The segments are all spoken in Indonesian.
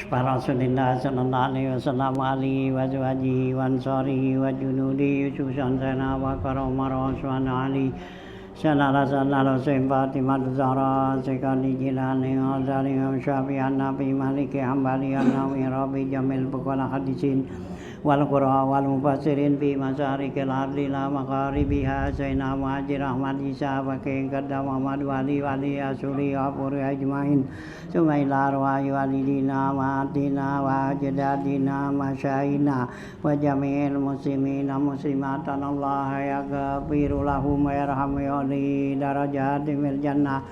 Rasulillah sallallahu alaihi wasallam alihi wa azwajihi wa ansarihi wa junudihi Susan sana wa karomar Osman Ali sallallahu Fatimah Zahra Sekali Jilani Azari Syafi'an Nabi Maliki Hambali An-Nawi Rabi Jamil Bukhara Hadisin wal qura wal mufassirin bi masarikil ardi la magharibiha Sayyidina Muhajir Ahmad Isa Fakih Qaddam Muhammad Wali Asuri Apuri Ajmain Sumaila Arwahi Walidina Mahatina wa Ajdadina Masyayina wa Jami'il Muslimina Muslimatan Allah ya gafiru lahum wa yarhamu ya'li darajatimil jannah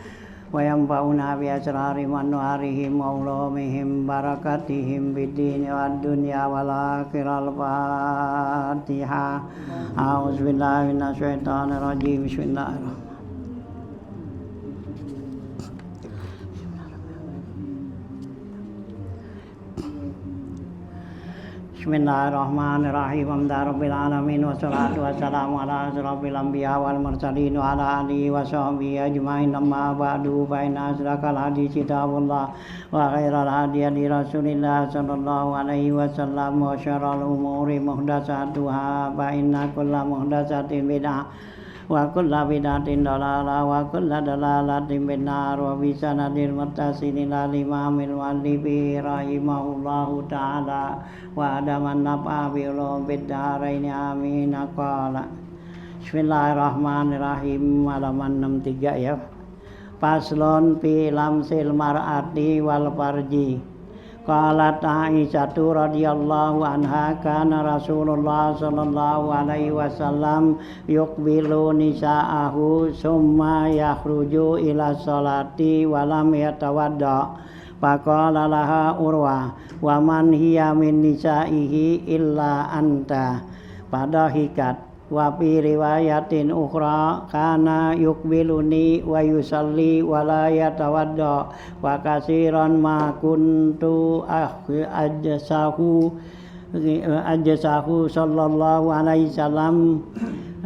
wa yanfa'una bi asrari manwarihim wa ulumihim barakatihim bid-dini wad dunya wal akhirah. Al-Fatihah. A'udzubillahi minasyaitonir rajim. Bismillahirrahmanirrahim. Bismillahirrahmanirrahim. Alhamdulillahirabbil alamin wassalatu wassalamu ala asyrofil anbiya wal mursalin wa ala alihi wa sahbihi ajmain. Amma ba'du fa inna asdaqal hadits kitabullah wa khairal hadi hadi Rasulillah sallallahu alaihi wasallam wa syarrul umuri muhdatsatuha fa inna kulla muhdatsatin bid'ah wa kulla bid'atin dalalah wa kulla dalalatin finnar wa bi sanadil muttasil ila imamil muallifi rahimahullahu ta'ala wa adaman nafa bi ulumid darain amin. Qala Bismillahirrahmanirrahim. Halaman 63 ya. Faslon fi lamsil mar'ati wal farji. Qalat Aisyatu radhiyallahu anha kana Rasulullah sallallahu alaihi wasallam yuqbilu nisa'ahu summa yakhruju ila sholati wa lam yatawadda. Faqala laha Urwa wa man hiya min nisa'ihi illa anta. Fadahikat. Wa fi riwayatin ukhra kana yuqbiluni wa yusalli wa la yatawadda wa katsiran ma kuntu ajsahu sallallahu alaihi wasallam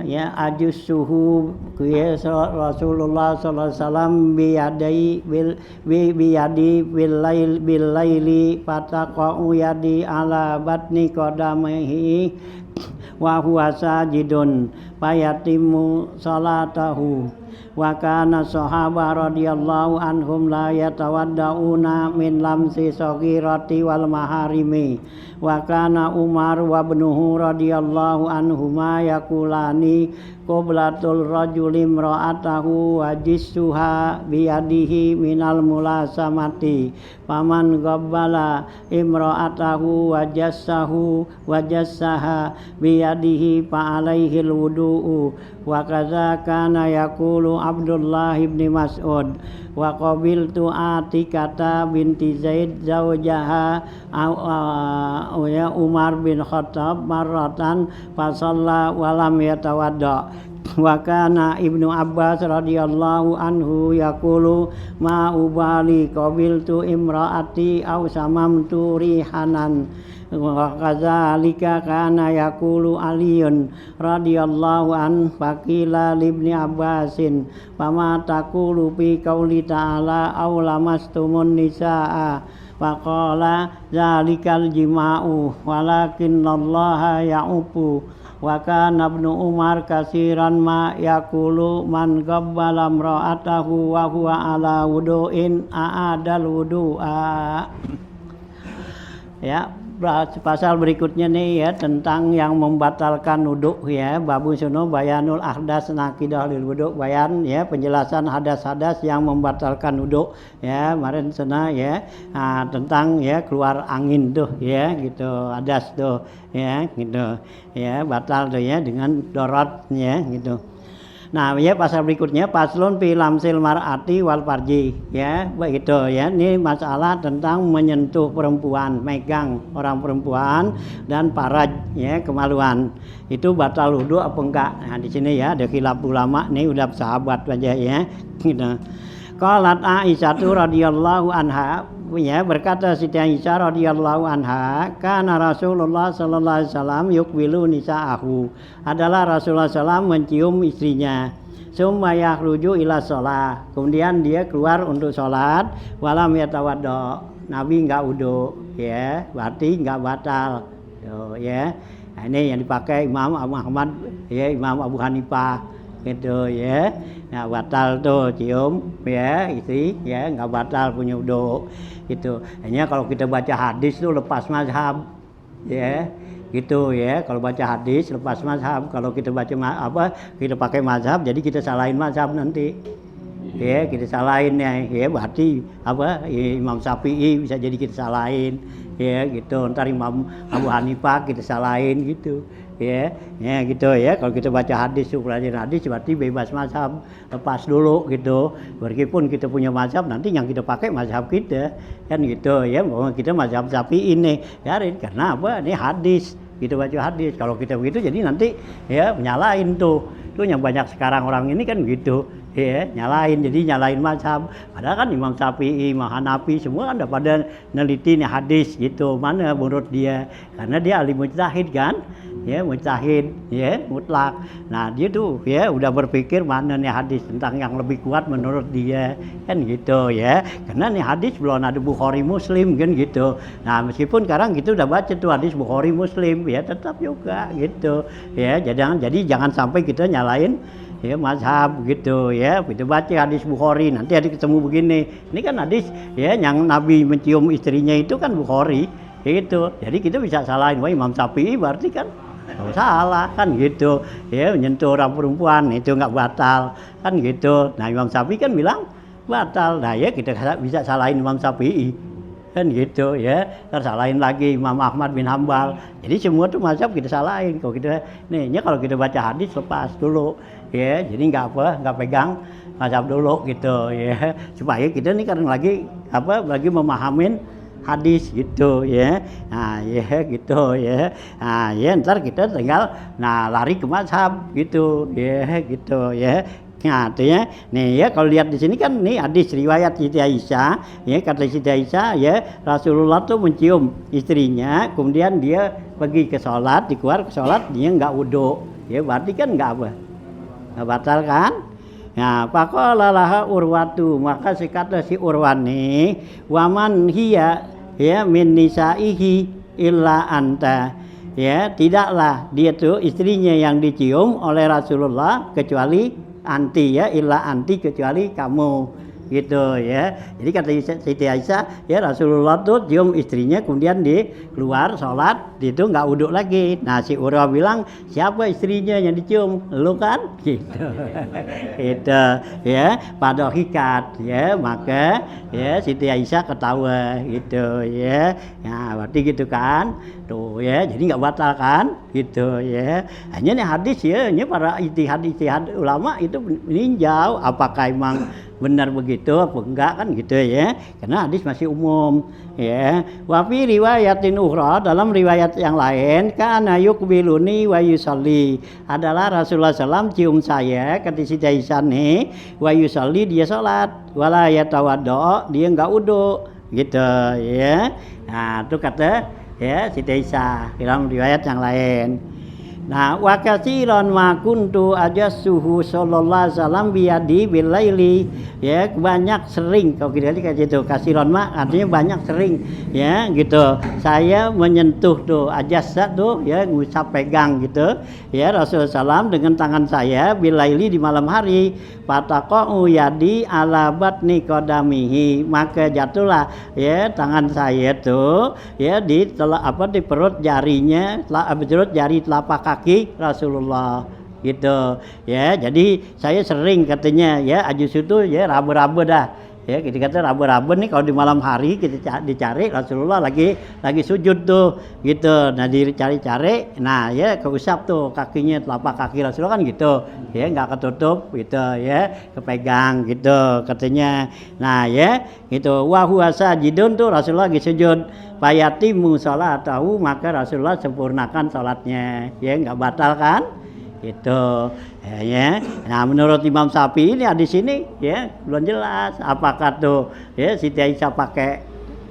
ya ajussuhu ya Rasulullah sallallahu alaihi wasallam biyadi bil laili fataqau yadi ala batni qadamihi wa huwa sajidun fayatimu salatahu. Wa kana sahaba radhiyallahu anhum la yatawaddauna min lamsi saghirati wal maharimi. Wa kana Umar wa ibnuhu radhiyallahu anhuma yaqulani qiblatul rajuli imra'atahu wa jissuha biyadihi minal mulasamati. Faman qabbala imra'atahu wa jassaha biyadihi fa alaihil wudu'u. Wa kadza kana yaqulu Abdullah ibn Mas'ud wa qabiltu Atikata binti Zaid zawjaha Umar bin Khattab marratan fa shalla wa lam yatawadda. Wa kana Ibnu Abbas radhiyallahu anhu yaqulu ma ubali qabiltu imraati aw samamtu rihanan. Wa kadzalika kana yaqulu Aliyun radhiyallahu an faqila libni Abbasin fama taqulu fi qauli ta'ala aw lamastumun nisaa faqala zalikal jima'u walakinallaha ya'ufu. Wa kana Ibnu Umar kasiran ma yaqulu man qabbala imra'atahu wa huwa ala wudu'in a'adal wudu'a. Ya, pasal berikutnya nih ya tentang yang membatalkan wudhu ya. Babu suno bayanul ahdas naqidah lil wudhu, bayan ya penjelasan hadas-hadas yang membatalkan wudhu ya. Kemarin sana ya tentang ya keluar angin tuh ya gitu, hadas tuh ya gitu ya, batal tuh ya dengan dorot ya gitu. Nah, ya pasal berikutnya paslon fi lamsil mar'ati wal farji ya, begitu ya. Ini masalah tentang menyentuh perempuan, megang orang perempuan dan faraj ya, kemaluan. Itu batal wudu apa enggak? Nah, di sini ya ada khilaf ulama nih, udah sahabat aja ya. Gitu. Qalat Aisyah radhiyallahu anha ya, berkata Siti Aisyah radhiyallahu anha, kana Rasulullah sallallahu alaihi wasallam yuqbilu nisa'ahu, adalah Rasulullah sallallahu mencium istrinya. Summa yakhruju ila shalah, kemudian dia keluar untuk salat, walam yatawadda Nabi nggak wudu, ya, berarti nggak batal, tuh, ya. Nah, ini yang dipakai Imam Abu Ahmad, ya, Imam Abu Hanifah, gitu, ya. Nah, batal tuh cium, ya, istri, ya, nggak batal punya wudu, gitu. Hanya kalau kita baca hadis tuh lepas mazhab, ya, gitu, ya. Kalau baca hadis lepas mazhab, kalau kita baca kita pakai mazhab, jadi kita salahin mazhab nanti. Ya, kita salahin ya berarti Imam Syafi'i bisa jadi kita salahin, ya gitu. Ntar Imam Abu Hanifah kita salahin gitu, ya gitu, ya. Kalau kita baca hadis, pelajaran hadis berarti bebas mazhab, lepas dulu gitu. Meskipun kita punya mazhab, nanti yang kita pakai mazhab kita, kan gitu, ya. Bahwa kita mazhab Syafi'i nih, karena apa? Ini hadis, kita baca hadis. Kalau kita begitu jadi nanti ya menyalahin tuh yang banyak sekarang orang ini kan gitu. Ya, nyalain mazhab. Padahal kan Imam Syafi'i, Imam Hanafi semua kan udah pada neliti nih hadis gitu. Mana menurut dia? Karena dia ahli mujtahid kan? Ya, mujtahid, ya, mutlak. Nah, dia tuh ya udah berpikir mana nih hadis tentang yang lebih kuat menurut dia. Kan gitu, ya. Karena nih hadis belum ada Bukhari Muslim kan gitu. Nah, meskipun sekarang kita udah baca tuh hadis Bukhari Muslim, ya tetap juga gitu. Ya, jadi jangan sampai kita nyalain ya mazhab gitu, ya. Kita baca hadis Bukhari, nanti ada ketemu begini, ini kan hadis ya yang Nabi mencium istrinya itu kan Bukhari gitu. Jadi kita bisa salahin, wah Imam Syafi'i berarti kan salah kan gitu, ya, menyentuh orang perempuan itu nggak batal kan gitu. Nah, Imam Syafi'i kan bilang batal. Nah, ya kita bisa salahin Imam Syafi'i kan gitu, ya. Tersalahin lagi Imam Ahmad bin Hambal. Jadi semua tuh mazhab kita salahin. Kalau kita kalau kita baca hadis lepas dulu, ya. Jadi nggak pegang mazhab dulu gitu, ya. Supaya kita nih kan lagi memahamin hadis gitu, ya. Nah, ya gitu, ya. Nah, ya ntar kita tinggal lari ke mazhab gitu, ya gitu, ya. Nah, artinya nih ya kalau lihat di sini kan nih hadis riwayat Siti Aisyah, ya, kata Siti Aisyah, ya, Rasulullah tuh mencium istrinya, kemudian dia pergi ke sholat, keluar ke sholat, dia nggak wudu, ya, berarti kan nggak batal kan? Nah, faqala laha Urwatu, maka kata si Urwan nih, waman hiya ya min nisaihi illa anta. Ya, tidaklah dia tuh istrinya yang dicium oleh Rasulullah kecuali anti, ya, illa anti, kecuali kamu gitu, ya. Jadi kata Siti Aisyah, ya, Rasulullah tuh cium istrinya, kemudian dia keluar sholat, itu nggak wudhu lagi. Nah, si Urwah bilang, siapa istrinya yang dicium? Lu kan? Gitu. Itu, ya, pada hikat, ya, maka ya Siti Aisyah ketawa gitu, ya. Nah, berarti gitu kan, tuh, ya, jadi nggak batal kan, gitu, ya. Hanya nih hadis, ya, ini para ijtihad ulama itu meninjau apakah emang benar begitu apa enggak kan gitu, ya. Karena hadis masih umum, ya. Wa fi riwayatin ukhra, dalam riwayat yang lain, kana yuqbiluni wa yusalli, adalah Rasulullah SAW cium saya, kata Siti Aisyah nih, wa yusalli, dia salat, wala yatawaddo, dia enggak wudu gitu, ya. Nah, itu kata ya Siti Aisyah dalam riwayat yang lain. Nah, wa katsiran ma kuntu ajassuhu sallallahu alaihi wasallam biyadi bilaili, ya, banyak sering, kalau kita lihat gitu, katsiran ma artinya banyak sering, ya, gitu. Saya menyentuh tuh ajassa tuh, ya, ngusap pegang gitu, ya, Rasulullah SAW dengan tangan saya bilaili di malam hari, fataqa'u yadi ala batni qadamihi, maka jatuhlah ya tangan saya tuh, ya, di perut jarinya, perut jari telapak kaki Rasulullah gitu, ya. Jadi saya sering katanya, ya, ajus itu, ya, raba-raba dah, ya, kita kata raba-raba nih kalau di malam hari kita dicari Rasulullah lagi sujud tuh gitu. Nah, dicari-cari, nah, ya, keusap tuh kakinya, telapak kaki Rasulullah kan gitu, ya, nggak ketutup gitu, ya, kepegang gitu katanya. Nah, ya, gitu, wa huwa sajidun tuh Rasulullah lagi sujud, fayatimu sholatahu, maka Rasulullah sempurnakan sholatnya, ya, nggak batal kan gitu, ya. Nah, menurut Imam Syafi'i ini hadis ini, ya, belum jelas apakah tuh, ya, Siti Aisyah pakai,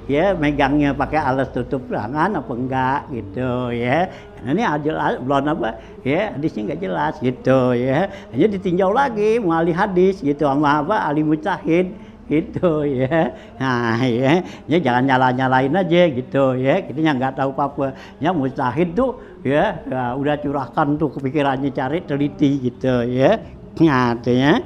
ya, megangnya pakai alas tutup tangan apa enggak gitu, ya. Karena ini belum ya, hadisnya nggak jelas gitu, ya. Hanya ditinjau lagi ahli hadis gitu sama ahli mujtahid gitu ya. Nah ya jangan nyalain aja gitu ya, kita nggak tahu apa-apa ya. Mujtahid tuh ya udah curahkan tuh kepikirannya, cari teliti gitu ya. Nah itu ya.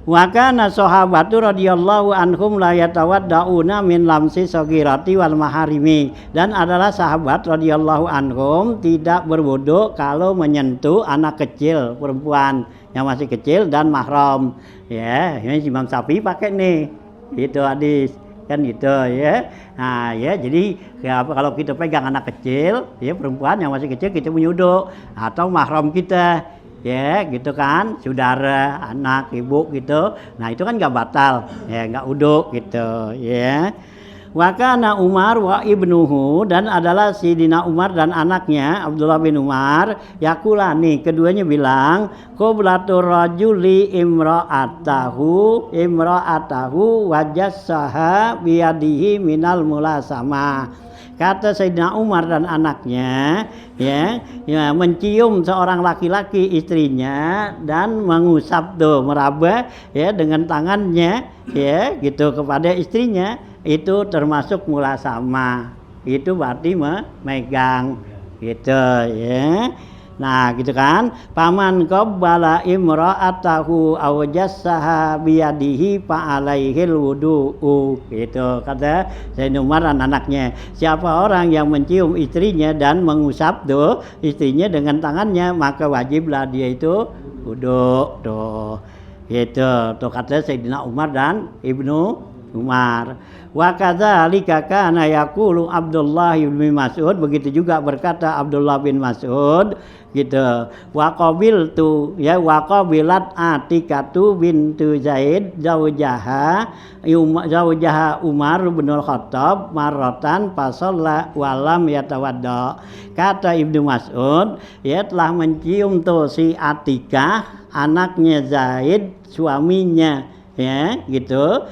Wa kana sahabatu radhiyallahu anhum la yatawaddauna min lamsi saghirati wal maharimi, dan adalah sahabat radhiyallahu anhum tidak berwudu kalau menyentuh anak kecil perempuan yang masih kecil dan mahram ya. Ini Imam Syafi'i pakai nih itu hadis kan gitu ya. Nah ya jadi ya, kalau kita pegang anak kecil ya perempuan yang masih kecil kita punya wudu, atau mahram kita ya gitu kan, saudara, anak, ibu gitu. Nah itu kan nggak batal ya, nggak wudu gitu ya. Wa kana Umar wa ibnuhu, dan adalah Sidina Umar dan anaknya Abdullah bin Umar, yakulani, keduanya bilang, qoblatur rajuli imra'atahu wajassaha biyadihi minal mulasama. Kata Sayyidina Umar dan anaknya ya mencium seorang laki-laki istrinya dan mengusap tuh, meraba ya dengan tangannya ya gitu kepada istrinya, itu termasuk mulasama, itu berarti memegang gitu ya. Nah gitu kan, paman qabbala imra'atahu aw jassaha biyadihi fa alaihil wudu'u, gitu kata Sayyidina Umar dan anaknya. Siapa orang yang mencium istrinya dan mengusap tuh istrinya dengan tangannya, maka wajiblah dia itu wudu tuh. Gitu tuh kata Sayyidina Umar dan Ibnu Umar. Wa kadzalika kana yaqulu Abdullah bin Mas'ud, begitu juga berkata Abdullah bin Mas'ud gitu. Wa qabiltu ya wa qabilat Atikatu bintu Zaid zaujaha Umar bin Khattab marratan fasalla walam yatawadda. Kata Ibnu Mas'ud ya telah mencium tuh si Atikah, anaknya Zaid, suaminya ya gitu,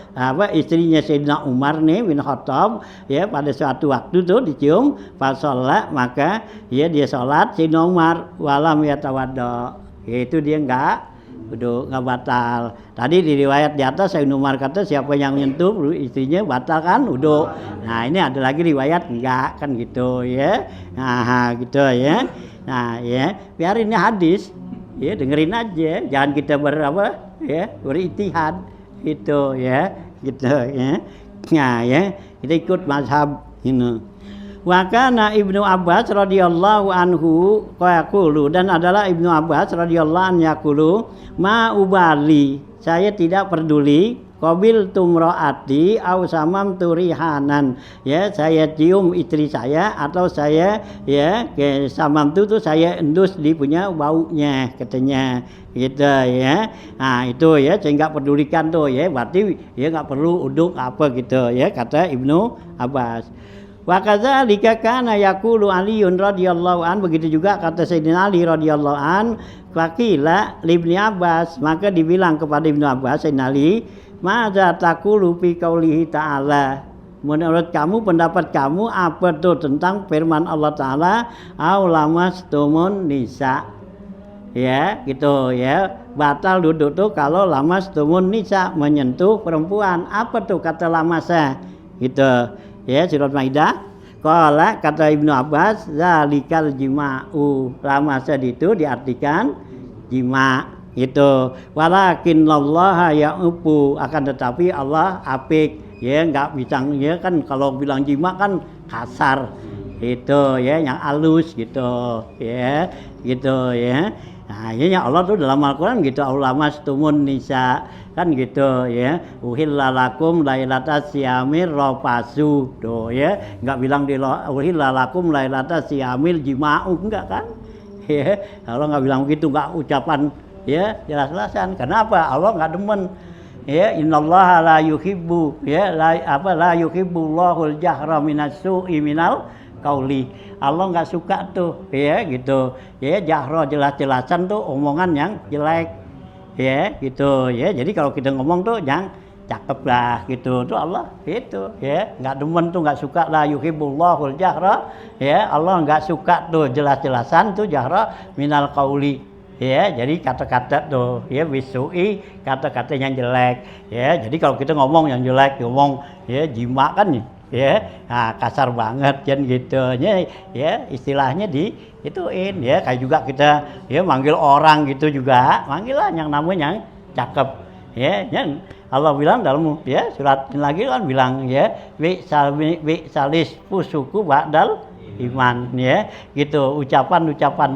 istrinya Sayyidina Umar nih bin Khattab ya, pada suatu waktu tuh dicium fasalla, maka ya dia sholat Sayyidina Umar walam yatawadda, yaitu dia nggak batal. Tadi di riwayat di atas Sayyidina Umar kata siapa yang menyentuh istrinya batal kan wudu. Nah ini ada lagi riwayat enggak kan gitu ya. Nah gitu ya. Nah ya biarin ini hadis ya, dengerin aja, jangan kita berijtihad itu ya gitu ya. Nah ya kita ikut mazhab ini. Wa kana Ibnu Abbas radhiyallahu anhu yaqulu, dan adalah Ibnu Abbas radhiyallahu anhu yaqulu, ma ubali, saya tidak peduli, qabil tumraati au samam turihanan, ya saya cium istri saya atau saya ya ke samam tuh saya endus di punya baunya katanya gitu ya. Nah itu ya saya nggak pedulikan tuh ya, berarti ya nggak perlu uduk apa gitu ya kata Ibnu Abbas. Wa kadzalika kana yaqulu Aliun radhiyallahu an, begitu juga kata Sayyidina Ali radhiyallahu an, faqila li Ibnu Abbas, maka dibilang kepada Ibnu Abbas Sayyidina Ali, madza taqulu fi qaulihi ta'ala, menurut kamu, pendapat kamu apa tuh tentang firman Allah Ta'ala, au lamastumun nisa, ya gitu ya, batal duduk tuh kalau lamastumun nisa, menyentuh perempuan. Apa tuh kata lamasa gitu ya, surat Maidah. Qala, kata Ibnu Abbas, zalikal jima'u, lamasa itu diartikan jima' itu. Walakin Allah ya'ubu, akan tetapi Allah apik ya, nggak bisa ya kan, kalau bilang jima kan kasar itu ya, yang halus gitu ya gitu ya. Nah ini Allah tuh dalam Al-Quran gitu, aulamastumun nisa kan gitu ya, uhillalakum lailatas syamir rafasu tuh ya, nggak bilang di uhillalakum lailatas syamil jima'u, enggak kan ya. Allah nggak bilang begitu, nggak ucapan ya jelas-jelasan. Kenapa? Allah nggak demen ya, innallaha la yuhibbu ya la yuhibbullahul jahra minassu'i minal qauli. Allah nggak suka tuh ya gitu ya, jahro jelas-jelasan tuh omongan yang jelek ya gitu ya. Jadi kalau kita ngomong tuh yang cakep lah gitu tuh Allah itu ya, nggak demen tuh, nggak suka, la yuhibbullahul jahra ya, Allah nggak suka tuh jelas-jelasan tuh jahra minal qauli ya. Jadi kata-kata tuh ya bisui, kata-kata yang jelek ya. Jadi kalau kita ngomong yang jelek, ngomong ya jima kan ya, nah, kasar banget kan gitu ya, istilahnya ituin ya. Kayak juga kita ya manggil orang gitu juga, manggil lah yang namanya cakep ya. Yang Allah bilang dalam ya surat lagi kan bilang ya wi salis fusuku ba'dal iman ya gitu. Ucapan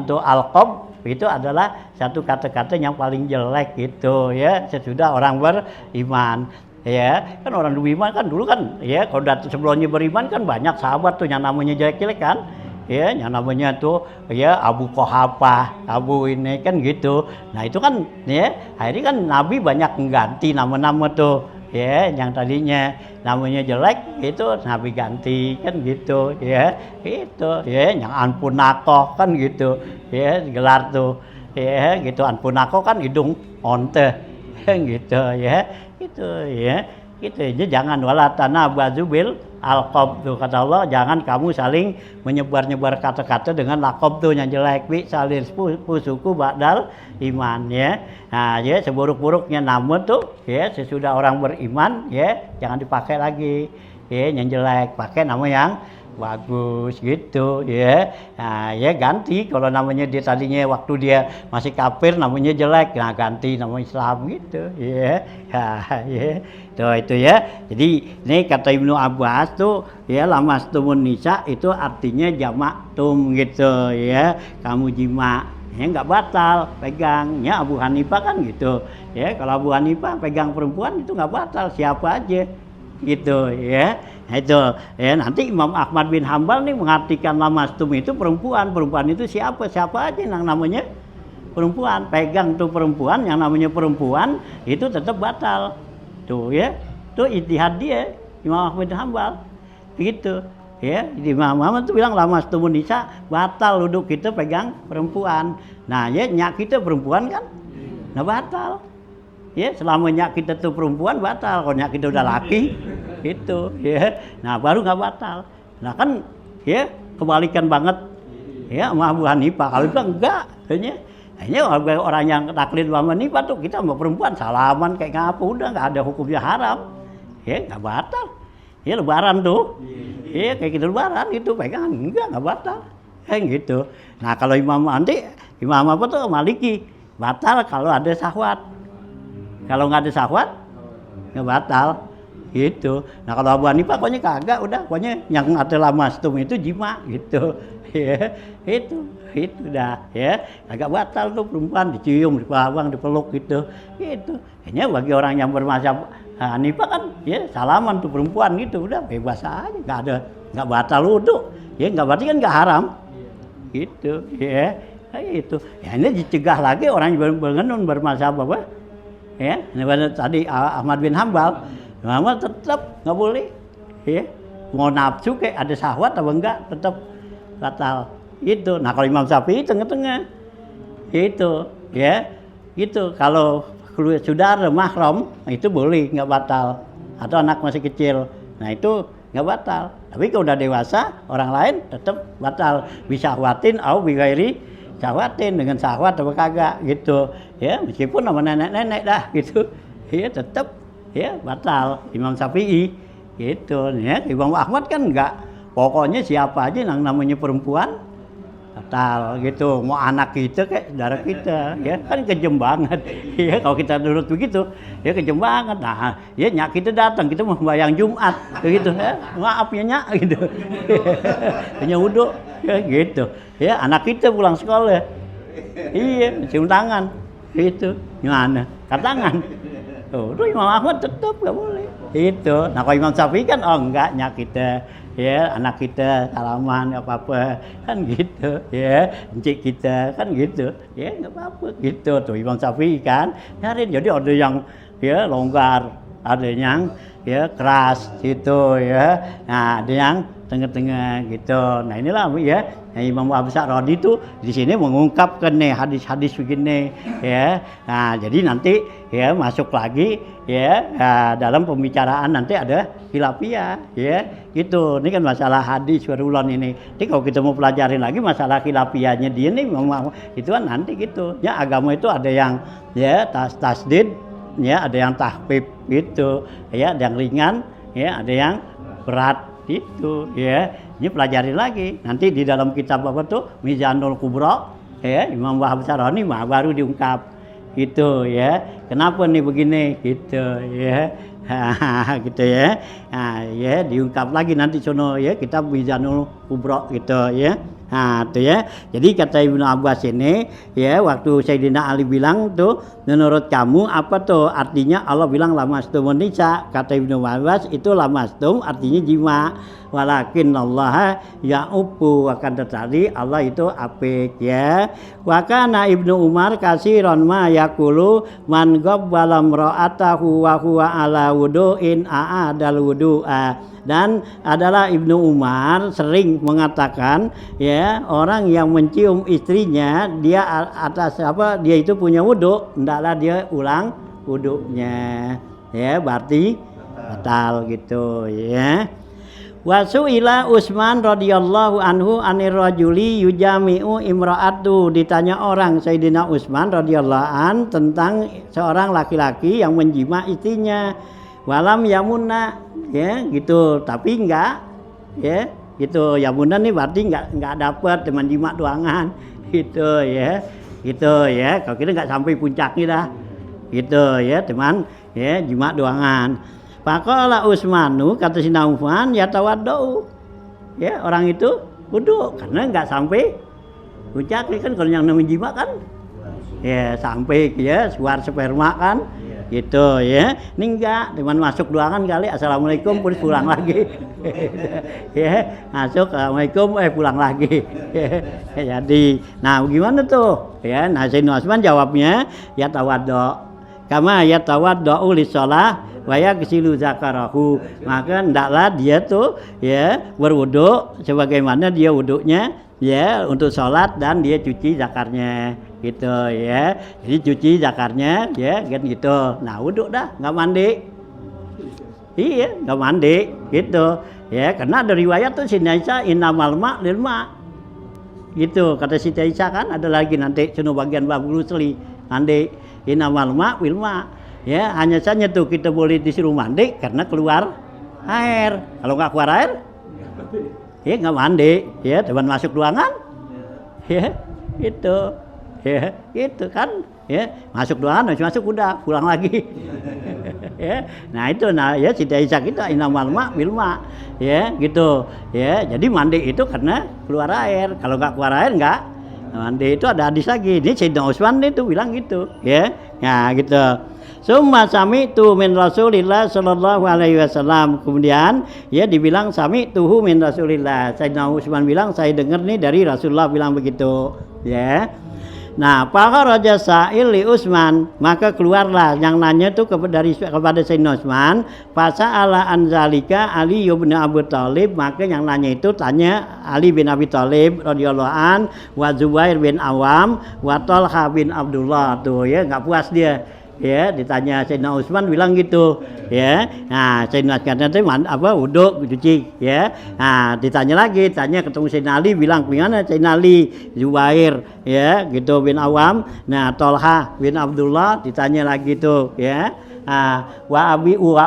tuh alqab itu adalah satu kata-kata yang paling jelek gitu ya sesudah orang beriman. Ya kan orang beriman kan dulu kan ya kalau sebelumnya beriman kan banyak sahabat tuh yang namanya jelek-jelek kan ya, yang namanya tuh ya Abu Quhafah, Abu ini kan gitu. Nah itu kan ya akhirnya kan Nabi banyak mengganti nama-nama tuh ya, yang tadinya namanya jelek itu Nabi ganti kan gitu ya. Itu ya yang Anpunakoh kan gitu ya gelar tuh ya gitu. Anpunakoh kan hidung onte gitu ya. Itu ya gitu aja. Jangan walatana bazubil alqab tuh kata Allah, jangan kamu saling menyebar-nyebar kata-kata dengan lakob tuh yang jelek. Bi salir fusuku ba'dal iman ya. Nah ya seburuk-buruknya nama tuh ya sesudah orang beriman ya jangan dipakai lagi ya yang jelek, pakai nama yang bagus gitu ya. Nah ya ganti kalau namanya dia tadinya waktu dia masih kafir namanya jelek, nah ganti nama Islam gitu ya. Ya tuh itu ya. Jadi ini kata Ibnu Abbas tuh ya lamastumun nisa itu artinya jamak tum gitu ya, kamu jima ya nggak batal pegangnya. Abu Hanifah kan gitu ya, kalau Abu Hanifah pegang perempuan itu nggak batal siapa aja gitu ya. Nah itu ya, nanti Imam Ahmad bin Hambal nih mengartikan lamastum itu perempuan itu siapa aja yang namanya perempuan, pegang tuh perempuan, yang namanya perempuan itu tetap batal tuh ya. Tuh ijtihad dia Imam Ahmad bin Hambal gitu ya. Imam Ahmad tuh bilang lamastumun nisa batal duduk kita pegang perempuan. Nah ya nyak kita perempuan kan nggak batal ya, selama nyak kita tuh perempuan batal. Kalau nyak kita udah laki itu ya, nah baru nggak batal. Nah kan ya kebalikan banget ya sama Abu Hanifah. Kalau bilang enggak, hanya orang yang taklid Abu Hanifah tuh kita sama perempuan salaman kayak ngapa udah nggak ada hukumnya haram ya, nggak batal ya. Lebaran tuh ya kayak gitu, lebaran itu pegangan nggak batal kayak gitu. Nah kalau Imam apa tuh Maliki batal kalau ada syahwat, kalau nggak ada syahwat nggak batal gitu. Nah kalau Abu Hanifah pokoknya kagak, udah pokoknya yang ada lamastum itu jima gitu ya. Itu dah ya, agak batal tuh perempuan dicium, dipawang, dipeluk gitu. Kayaknya bagi orang yang bermazhab Hanifah kan ya salaman tuh perempuan gitu, udah bebas aja, nggak batal wudu ya, nggak berarti kan nggak haram gitu ya. Itu ya, ini dicegah lagi orang yang bermazhab apa ya. Tadi Ahmad bin Hambal Muhammad tetap nggak boleh ya, mau nafsu kayak ada syahwat atau enggak tetap batal itu. Nah kalau Imam Syafi'i tengah-tengah itu ya gitu. Kalau sudah ada mahram itu boleh nggak batal, atau anak masih kecil nah itu nggak batal. Tapi kalau udah dewasa orang lain tetap batal, bisa syahwatin atau bighairi syahwatin, dengan syahwat atau kagak gitu ya, meskipun sama nenek-nenek dah gitu ya tetap ya batal. Imam Syafi'i gitu ya. Imam Ahmad kan enggak, pokoknya siapa aja yang namanya perempuan batal gitu. Mau anak kita kayak saudara kita ya, kan kejem banget ya kalau kita nurut begitu ya, kejem banget. Nah ya nyak kita datang, kita mau bayang Jumat gitu ya, maaf ya nyak gitu hanya wudu ya gitu ya. Anak kita pulang sekolah iya cium tangan itu gimana, tangan tuh Imam Ahmad tetap nggak boleh itu. Nah kalau Imam Syafi'i kan oh enggaknya kita ya, anak kita salaman apa kan gitu ya, encik kita kan gitu ya nggak apa-apa gitu tuh Imam Syafi'i kan nyari. Jadi ada yang ya longgar, ada yang ya keras gitu ya. Nah ada yang tengah-tengah gitu. Nah inilah ya Imam Abu Sa'roni itu di sini mengungkapkan nih hadis-hadis begini ya. Nah jadi nanti ya masuk lagi ya dalam pembicaraan nanti ada khilafiyah ya gitu. Ini kan masalah hadis warulon ini. Jadi kalau kita mau pelajarin lagi masalah khilafiyahnya dia nih itu kan nanti gitu. Ya agama itu ada yang ya tasdid ya, ada yang tahfif gitu ya, ada yang ringan ya, ada yang berat itu ya. Ini pelajari lagi nanti di dalam kitab apa tuh Mizanul Kubra ya Imam Wahab Sa'roni baru diungkap gitu ya, kenapa nih begini gitu ya. Gitu ya. Nah, ya diungkap lagi nanti sono ya kitab Mizanul Kubra gitu ya. Nah, itu ya. Jadi kata Ibnu Abbas ini ya waktu Sayyidina Ali bilang tuh menurut kamu apa tuh artinya Allah bilang lamastum nisa, kata Ibnu Abbas itu lamastum artinya jima, walakin Allah ya'ubu, akan tetapi Allah itu apik ya. Wa kana Ibnu Umar kasiron ma yaqulu man ghabbala ra'atahu wa huwa ala wudu'in a'adal wudu'a. Dan adalah Ibnu Umar sering mengatakan ya orang yang mencium istrinya dia atas apa dia itu punya wudu, hendaklah dia ulang wudunya ya, berarti batal gitu ya. Wasu'ila Utsman radhiyallahu anhu anir rajuli yujami'u imra'atu, ditanya orang Sayyidina Utsman radhiyallahu an tentang seorang laki-laki yang menjima istrinya, walam yamunna ya gitu, tapi enggak ya gitu. Yamunan nih berarti enggak dapat teman jima doangan gitu ya. Gitu ya. Kalau kita enggak sampai puncaknya dah. Gitu ya, teman ya jima doangan. Faqala Utsmanu, kata si Utsman ya tawaddau. Ya, orang itu wudu karena enggak sampai puncak kan. Kalau yang namanya jima kan ya sampai ya keluar sperma kan. Gitu ya. Ini enggak, cuman masuk doangan kali assalamualaikum pulang lagi. Ya, masuk assalamualaikum pulang lagi. Jadi, nah gimana tuh? Ya, nah Sayyidina Utsman jawabnya ya tawaddo. Kama ya tawaddo li shalah wa yaghsilu zakarahu. Maka hendaklah dia tuh ya berwudu sebagaimana dia wudunya ya untuk sholat dan dia cuci zakarnya gitu ya. Jadi cuci zakarnya ya kan gitu. Nah wudu dah, nggak mandi. Iya, nggak mandi gitu ya, karena ada riwayat tuh Siti Aisyah innamal ma lil ma gitu, kata Siti Aisyah kan. Ada lagi nanti sono bagian bab Rusli mandi innamal ma wil ma ya, hanya saja tuh kita boleh disuruh mandi karena keluar air. Kalau nggak keluar air ya nggak mandi ya, teman masuk ruangan ya itu ya gitu kan ya, masuk ruangan masuk udah pulang lagi. Ya nah itu nah ya Siti Aisyah kita innamal ma bil ma ya gitu ya. Jadi mandi itu karena keluar air, kalau nggak keluar air nggak mandi. Itu ada hadis lagi ini Sayyidina Utsman itu bilang gitu ya. Nah gitu. Summa sami'tu min Rasulillah sallallahu alaihi wasallam. Kemudian ya dibilang sami'tuhu min Rasulillah. Sayyidina Utsman bilang saya dengar nih dari Rasulullah bilang begitu ya. Nah, raja sa'il li Utsman, maka keluarlah yang nanya itu kepada Sayyidina Utsman, fasa'ala an zalika Ali bin Abi Thalib, maka yang nanya itu tanya Ali bin Abi Thalib radhiyallahu an, wa Zubair bin Awam, wa Talha bin Abdullah. Tuh ya, enggak puas dia. Ya, ditanya Sayyidina Utsman bilang gitu ya. Nah, Sayyidina Utsman itu apa wudu cuci ya. Nah, ditanya lagi, tanya ketemu Sayyidina Ali bilang gimana Sayyidina Ali, Zubair ya gitu bin Awam. Nah, Talha bin Abdullah ditanya lagi tuh ya. Wa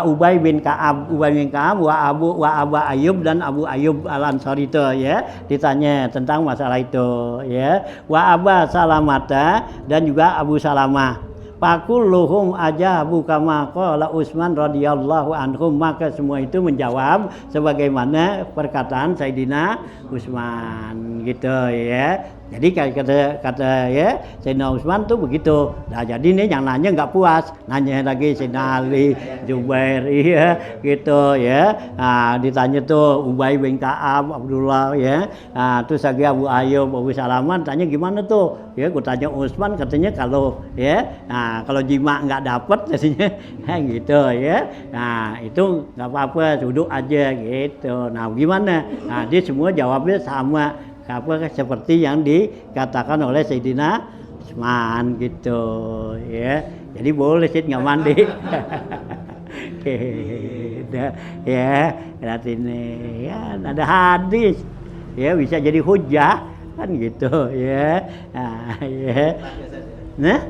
Ubay bin Ka'ab, wa Abu Ayyub dan Abu Ayyub Al-Ansari itu ya, ditanya tentang masalah itu ya. Wa Aba Salamata dan juga Abu Salamah. Fakulluhum ajabu kama qala Utsman radhiyallahu anhum, maka semua itu menjawab sebagaimana perkataan Sayyidina Utsman gitu ya. Jadi kata ya Sayyidina Utsman tuh begitu. Nah jadi ini yang nanya nggak puas, nanya lagi Sayyidina Ali, Zubair, iya gitu ya. Nah, ditanya tuh Ubay bin Ka'ab, Abdullah ya. Nah, terus lagi Abu Ayyub, Abu Salaman tanya gimana tuh? Ya, gue tanya Utsman katanya kalau ya, nah kalau jima nggak dapet katanya gitu ya. Nah itu nggak apa-apa, duduk aja gitu. Nah gimana? Nah dia semua jawabnya sama. Apa seperti yang dikatakan oleh Sayyidina Utsman gitu ya. Jadi boleh sih nggak mandi. Ya, berarti ini ya ada hadis ya bisa jadi hujah kan gitu ya. Nah, ya. Nah,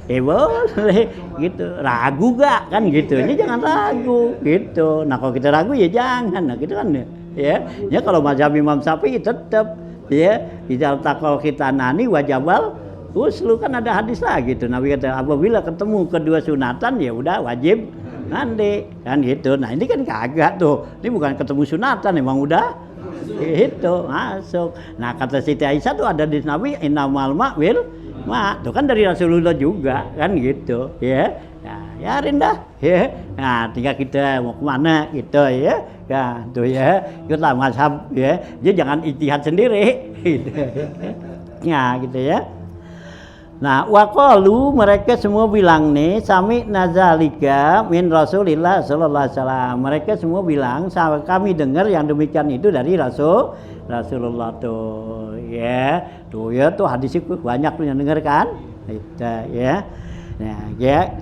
boleh gitu. Ragu gak kan gitu. Ini jangan ragu gitu. Nah kalau kita ragu ya jangan. Nah gitu kan ya kalau mazhab Imam Syafi'i tetap ya idal taqal khitanani wajabal uslu kan ada hadis lah gitu. Nabi kata apabila ketemu kedua sunatan ya udah wajib mandi kan gitu. Nah ini kan kagak tuh. Ini bukan ketemu sunatan emang udah itu masuk. Nah kata Siti Aisyah tuh ada di Nabi innamal ma'wil ma tuh kan dari Rasulullah juga kan gitu ya. Nah, ya rindah ya. Nah, tinggal kita mau kemana gitu ya. Ya, tuh ya. Ikutlah mazhab ya. Jadi jangan ijtihad sendiri gitu. Ya, gitu ya. Nah, waqalu mereka semua bilang nih sami nazalika min Rasulillah sallallahu alaihi wasallam. Mereka semua bilang kami dengar yang demikian itu dari Rasulullah tuh ya. Tuh ya tuh hadis itu banyak tuh yang dengar kan? Itu ya. Nah, ya.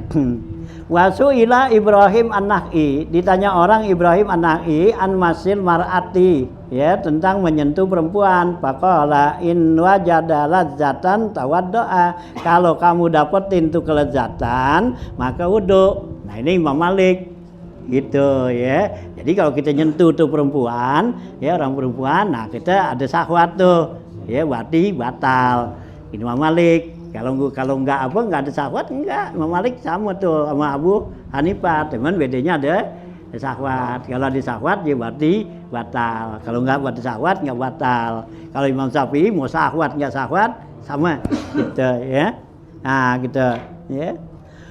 Wasuila Ibrahim An-Nakhi, ditanya orang Ibrahim An-Nakhi an masil mar'ati ya tentang menyentuh perempuan. Faqala in wajada ladzatan tawaddoa. Kalau kamu dapetin tuh kelezatan, maka wudu. Nah, ini Imam Malik gitu ya. Jadi kalau kita nyentuh tuh perempuan, ya orang perempuan, nah kita ada syahwat tuh. Ya berarti batal. Ini Imam Malik. Kalau enggak ada syahwat enggak. Imam Malik sama tuh sama Abu Hanifah, cuman bedanya ada syahwat. Kalau ada syahwat ya berarti batal. Kalau enggak ada syahwat enggak batal. Kalau Imam Syafi'i mau syahwat enggak syahwat sama gitu ya. Nah gitu ya.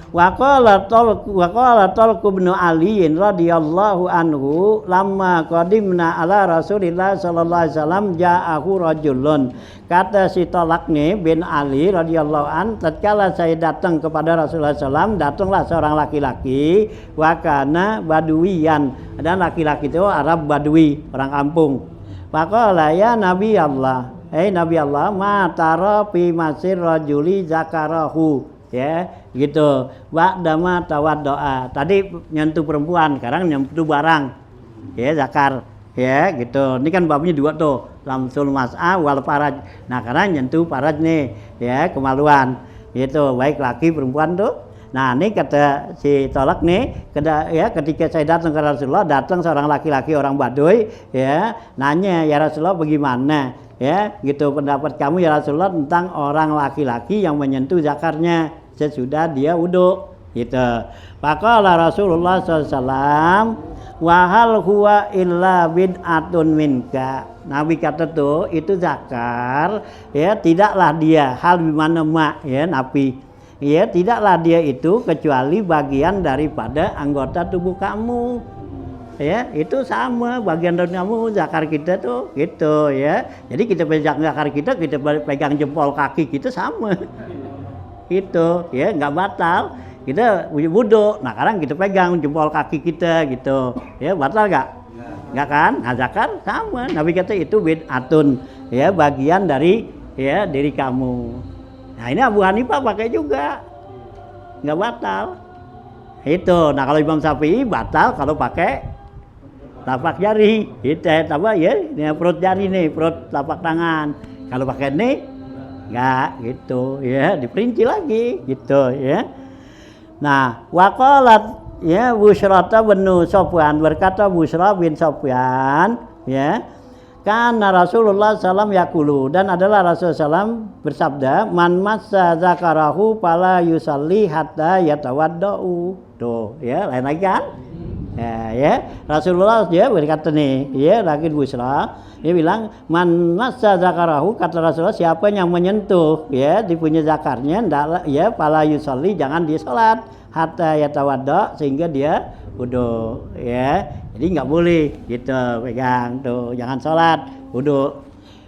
Wa qala Talq bin Ali radhiyallahu anhu lamma qadimna ala Rasulillah sallallahu alaihi wasallam ja'ahu rajulun. Kata si Talq bin Ali radhiyallahu an, tatkala saya datang kepada Rasulullah SAW, datanglah seorang laki-laki wa kana baduiyan, dan laki-laki itu Arab Badui, orang kampung. Faqala ya Nabi Allah, Nabi Allah, ma tara fi masir rajuli zakarahu. Ya gitu wa'dama tawaddoa, tadi nyentuh perempuan, sekarang nyentuh barang ya zakar ya gitu. Ini kan babnya dua tuh, lamsul mas'a wal faraj. Nah sekarang nyentuh faraj nih ya, kemaluan gitu, baik laki perempuan tuh. Nah ini kata si Tolak nih ya, ketika saya datang ke Rasulullah, datang seorang laki-laki orang Baduy ya, nanya ya Rasulullah bagaimana ya gitu pendapat kamu ya Rasulullah tentang orang laki-laki yang menyentuh zakarnya sesudah dia wudu gitu. Faqala Rasulullah SAW wa hal huwa illa bid'atun minka. Nabi kata tuh itu zakar ya, tidaklah dia hal bimana mak ya Nabi ya, tidaklah dia itu kecuali bagian daripada anggota tubuh kamu. Ya itu sama bagian dari kamu, zakar kita tuh gitu ya. Jadi kita pegang zakar kita pegang jempol kaki kita sama gitu ya, nggak batal, kita wudu. Nah sekarang kita pegang jempol kaki kita gitu ya, batal nggak kan? Nah zakar sama, Nabi kata itu bid'atun ya, bagian dari ya diri kamu. Nah ini Abu Hanifah pakai juga nggak batal itu. Nah kalau Imam Syafi'i batal kalau pakai tapak jari, itu apa ya, ini perut jari nih, perut tapak tangan. Kalau pakai ini enggak gitu ya, diperinci lagi gitu ya. Nah, waqalat ya Busyrata bin Sofyan, berkata Busra bin Sofyan ya, karena Rasulullah SAW yakulu, dan adalah Rasulullah SAW bersabda, man massa zakarahu fala yusalli hatta yatawaddau. Tuh ya, lain lagi kan? Ya, Rasulullah dia berkata nih, ya lagi busra, dia bilang man massa zakarahu, kata Rasulullah, siapa yang menyentuh ya dipunya zakarnya ndak ya fala yusolli, jangan dia salat hatta yatawadda, sehingga dia wudu ya. Jadi nggak boleh gitu pegang tuh, jangan salat, wudu.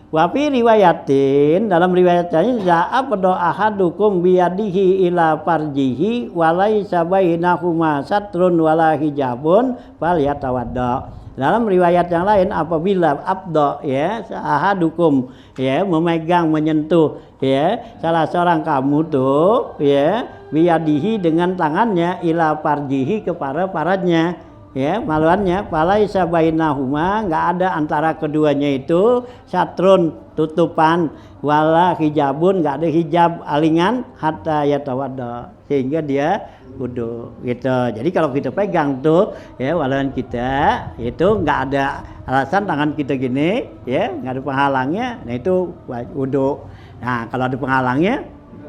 Wa fi riwayatin, dalam riwayatnya za'a pada ahadukum biyadihi ila farjihi walaisa bainahuma satrun wala hijabun falyatawadda. Dalam riwayat yang lain, apabila abdo ya ahadukum ya memegang menyentuh ya salah seorang kamu tuh ya biyadihi dengan tangannya ila farjihi kepada paratnya ya maluannya, falaisa bainahuma, nggak ada antara keduanya itu satrun tutupan wala hijabun, nggak ada hijab alingan hatta yatawadda, sehingga dia wudu gitu. Jadi kalau kita pegang tuh ya walau kita itu nggak ada alasan tangan kita gini ya, nggak ada penghalangnya, nah itu wudu. Nah kalau ada penghalangnya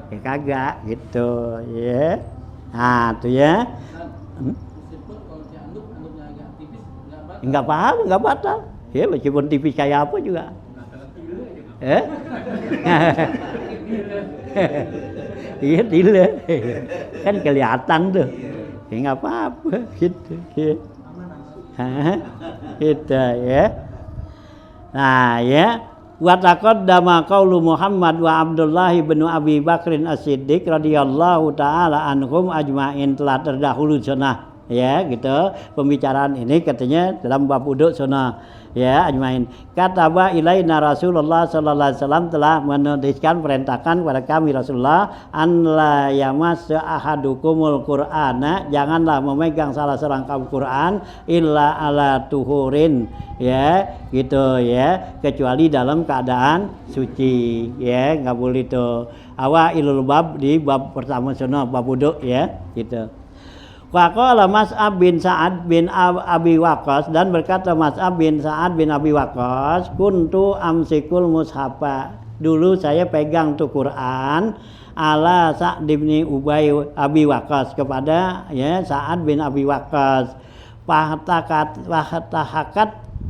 ya kagak gitu ya. Nah tuh ya. Enggak paham, enggak batal. Ya meskipun tipis kayak apa juga. Iya dile. Kan kelihatan tuh. Ya enggak apa-apa gitu. Gitu ya. Nah ya, wa taqaddama qaulu Muhammad wa Abdullah bin Abi Bakrin As-Siddiq radhiyallahu taala anhum ajmain, telah terdahulu sunnah ya gitu. Pembicaraan ini katanya dalam bab wudu sunnah ya ajmain. Kataba ilaina Rasulullah sallallahu alaihi wasallam, telah menuliskan perintahkan kepada kami Rasulullah an la yamassu ahadukumul qur'ana, janganlah memegang salah seorang kamu Quran illa ala tuhurin ya gitu ya, kecuali dalam keadaan suci ya, enggak boleh itu. Awailul bab, di bab pertama sunnah bab wudu ya gitu. Waqala Mas'ab bin Sa'ad bin Abi Waqqas, dan berkata Mas'ab bin Sa'ad bin Abi Waqqas, kuntu amsikul mushafa, dulu saya pegang tuh Quran ala Sa'd bin Abi Waqqas, kepada ya Sa'ad bin Abi Waqqas. Fahtahakat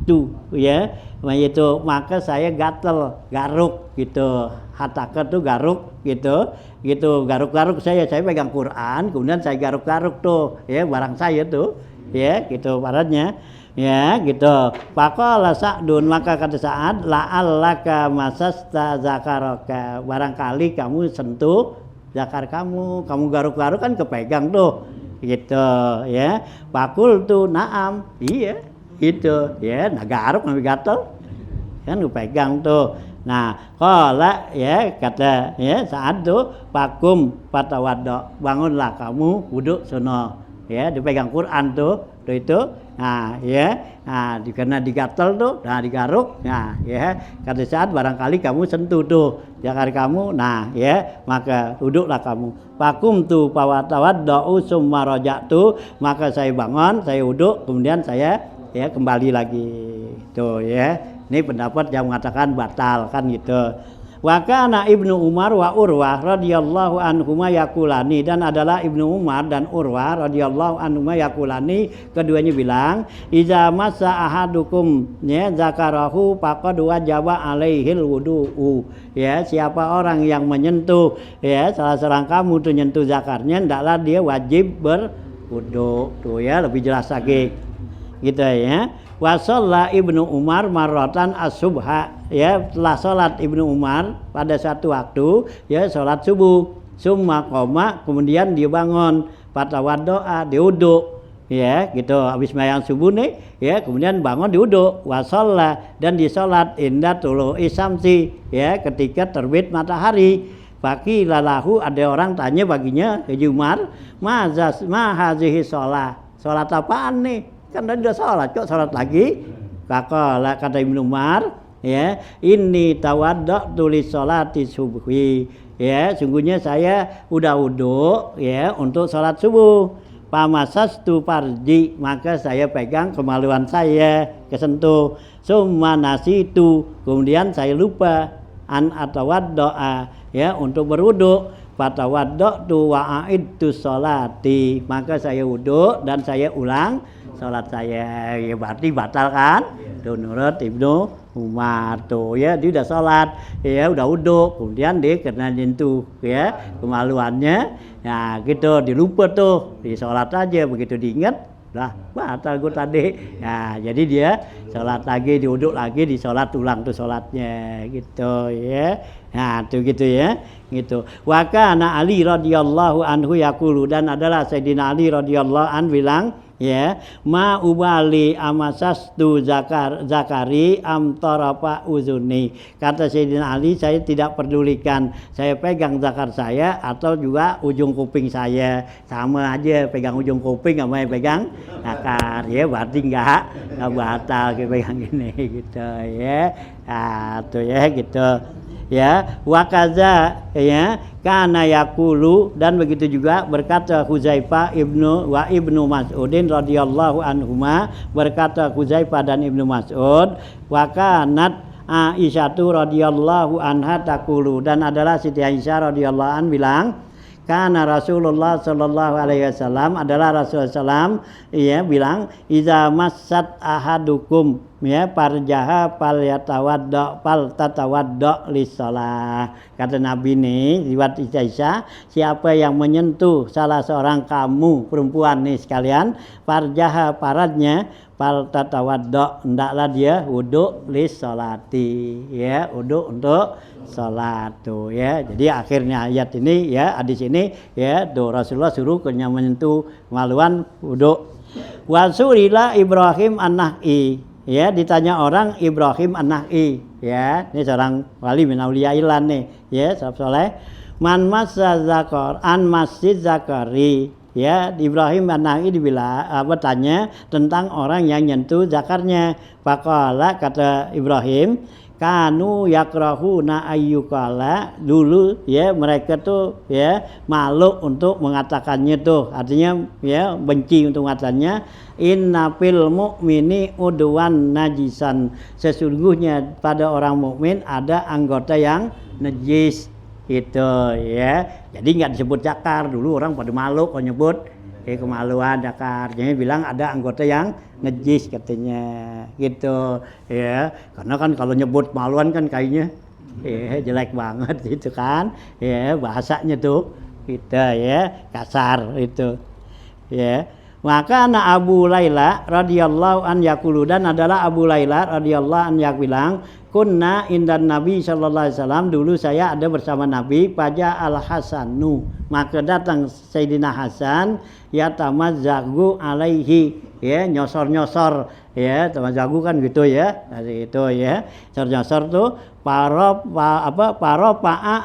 tuh ya, yaitu maka saya gatel, garuk gitu. Hatakat tuh garuk gitu, garuk-garuk saya pegang Quran, kemudian saya garuk-garuk tuh ya barang saya tuh ya gitu paratnya ya gitu. Faqala Sa'dun, maka kata Sa'ad, la'allaka masasta zakaraka, barangkali kamu sentuh zakar kamu garuk-garuk kan kepegang tuh gitu ya. Fakul tuh naam, iya gitu ya, nah garuk sampai gatel kan kepegang tuh. Nah, qala ya kata ya Sa'ad tuh, fakum fatawaddo, bangunlah kamu wudu sono ya, dipegang Quran tuh itu. Nah ya, nah karena digatel tuh, nah digaruk, nah ya kata Sa'ad, barangkali kamu sentuh tuh zakar kamu, nah ya maka duduklah kamu. Fakum tu fatawaddo summa raja'tu, maka saya bangun, saya wudu, kemudian saya ya kembali lagi tuh ya. Ini pendapat yang mengatakan batal kan gitu. Wa kana Ibnu Umar wa Urwah radhiyallahu anhuma yaqulani, dan adalah Ibnu Umar dan Urwah radhiyallahu anhuma yaqulani, keduanya bilang, iza massa ahadukum ya zakarahu faqad wajaba alaihil wudu'u, ya siapa orang yang menyentuh ya salah seorang kamu tuh nyentuh zakarnya, hendaklah dia wajib berwudu tuh ya, lebih jelas lagi gitu ya. Wa shalla Ibnu Umar marratan as-subha, ya telah salat Ibnu Umar pada satu waktu ya salat subuh, summa qoma, kemudian dia bangun, fatawaddoa, dia wudu ya gitu, habis sembahyang subuh nih ya, kemudian bangun di wudu. Wa shalla, dan di salat inda tulu'i syamsi, ya ketika terbit matahari. Bagi lalahu, ada orang tanya baginya ke Umar, ma hazihi sholat apaan nih? Kan tadi udah sholat, kok sholat lagi? Kata Ibnu Umar, ya ini tawaddo tulis sholati subuhi, ya sungguhnya saya udah wudu ya untuk sholat subuh. Pamasastu farji, maka saya pegang kemaluan saya, kesentuh. Summa nasitu, kemudian saya lupa an atawaddoa, ya untuk berwudu. fatawaddatu wa aidtu sholati, maka saya wudhu dan saya ulang sholat saya. Ya berarti batal kan? Tuh menurut Ibnu Umar tuh ya, dia udah sholat ya, udah wudhu, kemudian dia kena nyentuh ya kemaluannya, nah gitu dilupa tuh, di sholat aja, begitu diingat lah batal gue tadi. Nah jadi dia sholat lagi, diuduk lagi, di sholat ulang tuh sholatnya gitu ya. Nah tuh gitu ya gitu. Wa kana Ali radhiyallahu anhu yaqulu, dan adalah Sayyidina Ali radhiyallahu anhu bilang ya, ma ubali amasastu zakari am tarafa uzuni. Kata Sayyidina Ali, saya tidak pedulikan saya pegang zakar saya atau juga ujung kuping saya, sama aja pegang ujung kuping sama pegang zakar ya, berarti enggak batal pegang ini gitu ya. Nah, tuh ya gitu ya. Wakaza ya kana yaqulu, dan begitu juga berkata Huzaifah ibnu Mas'udin radhiyallahu anhuma, berkata Huzaifah dan Ibnu Mas'ud, wa kanat Aisyatu radhiyallahu anha taqulu, dan adalah Siti Aisyah radhiyallahu an bilang, karena Rasulullah sallallahu alaihi wasallam, adalah Rasulullah sallam ya bilang, iza massat ahadukum ya parjaha pal tatawadda lis-shalah. Kata Nabi nih riwayat Aisyah, siapa yang menyentuh salah seorang kamu perempuan nih sekalian, parjaha paradnya, pal tatawadda, hendaklah dia wudu lis-sholati ya, wudu untuk salat tuh ya. Jadi akhirnya ayat ini ya, hadis ini ya, tuh Rasulullah suruh kenyang menyentuh kemaluan wudu. Wasurila Ibrahim an-Nakhai ya, ditanya orang Ibrahim an-Nakhai ya, ini seorang wali min auliyaillah nih ya, salaf soleh, man massa zakar an masjid zakari ya. Ibrahim an-Nakhai dibilang bertanya tentang orang yang nyentuh zakarnya. Faqala, kata Ibrahim, kanu yakrahuna ayyukala, dulu ya mereka tuh ya malu untuk mengatakannya tuh, artinya ya benci untuk mengatakannya, inna fil mu'mini udwan najisan, sesungguhnya pada orang mukmin ada anggota yang najis itu ya. Jadi nggak disebut zakar, dulu orang pada malu kalau nyebut kemaluan zakar, jadi bilang ada anggota yang najis katanya gitu ya. Karena kan kalau nyebut maluan kan kayaknya jelek banget gitu kan ya, bahasanya tuh kita ya kasar itu ya. Maka Abu Laila radhiyallahu an yaqulu, dan adalah Abu Laila radhiyallahu an yang bilang, kunna indan Nabi sallallahu alaihi wasallam, dulu saya ada bersama Nabi, pada Al Hasanu, maka datang Sayyidina Hasan, ya tamazzagu alaihi ya, nyosor-nyosor ya, tamazzagu kan gitu ya, dari itu ya, nyosor-nyosor tuh pa'a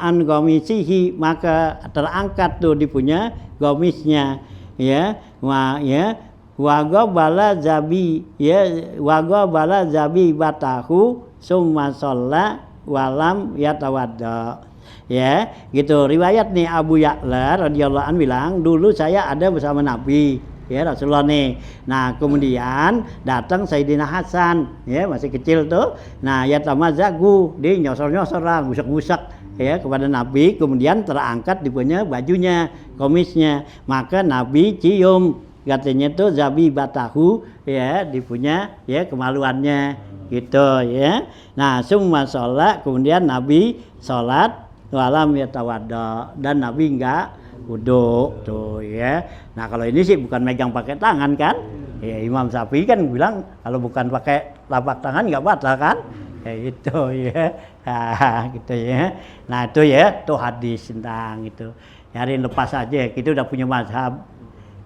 an gomisihi, maka terangkat tuh dipunya gomisnya ya, wagobala zabi ya, wagobala zabi batahu summa sholla walam yatawadda ya gitu. Riwayat nih Abu Ya'la radhiyallahu anhu bilang, dulu saya ada bersama Nabi ya Rasulullah nih. Nah kemudian datang Sayyidina Hasan ya, masih kecil tuh, nah ya tamazagu, dia nyosor-nyosor lah, gusak-gusak ya kepada Nabi, kemudian terangkat dipunya bajunya, komisnya, maka Nabi cium, katanya tuh zabi batahu ya, dipunya ya kemaluannya gitu ya. Nah summa sholat, kemudian Nabi sholat, walam yatawadda, dan Nabi enggak wudu tuh ya. Nah kalau ini sih bukan megang pakai tangan kan ya, Imam Syafi'i kan bilang kalau bukan pakai telapak tangan enggak batal kan ya, itu ya. Nah, gitu ya. Nah itu ya tuh hadis tentang itu, nyariin lepas aja, kita udah punya mazhab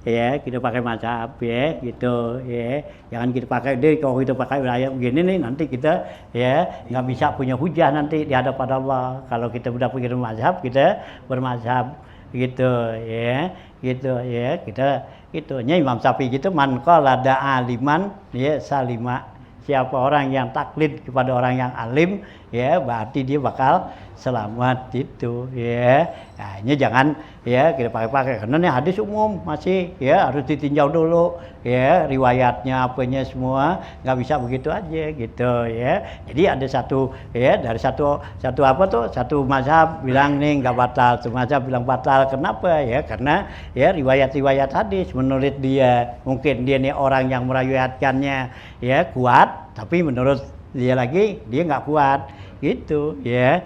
ya, kita pakai mazhab ya gitu ya, jangan kita pakai deh, kalau kita pakai wilayah begini nih nanti kita ya nggak bisa punya hujah nanti di hadapan Allah. Kalau kita udah punya mazhab, kita bermazhab gitu ya, gitu ya, kita itunya Imam Syafi'i gitu, man qala da'a aliman ya salima, siapa orang yang taklid kepada orang yang alim ya berarti dia bakal selamat itu ya. Nah, ini jangan ya kita pakai karena ini hadis umum masih ya harus ditinjau dulu ya riwayatnya apanya semua, nggak bisa begitu aja gitu ya. Jadi ada satu ya dari satu apa tuh satu mazhab bilang nih nggak batal, satu mazhab bilang batal. Kenapa ya? Karena ya riwayat-riwayat hadis menurut dia mungkin dia nih orang yang meriwayatkannya ya kuat, tapi menurut dia lagi dia nggak kuat gitu ya.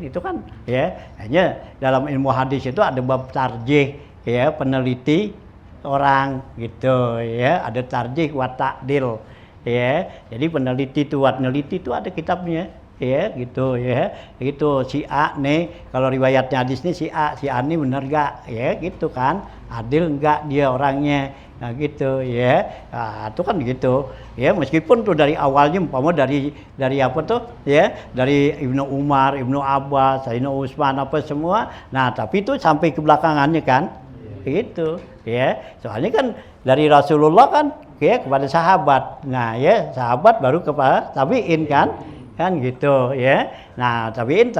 Itu kan ya hanya dalam ilmu hadis itu ada bab tarjih ya, peneliti orang gitu ya, ada tarjih wa ta'dil ya. Jadi peneliti itu ada kitabnya ya gitu ya. Gitu si A nih kalau riwayatnya hadis nih si A ini benar enggak ya gitu kan, adil enggak dia orangnya. Nah gitu ya, nah, itu kan gitu ya, meskipun tuh dari awalnya umpama dari apa tuh ya, dari Ibnu Umar, Ibnu Abbas, Sayyidina Utsman apa semua, nah tapi itu sampai ke belakangannya kan gitu ya, soalnya kan dari Rasulullah kan ya kepada sahabat, nah ya sahabat baru kepada tabiin kan gitu ya. Nah tabiin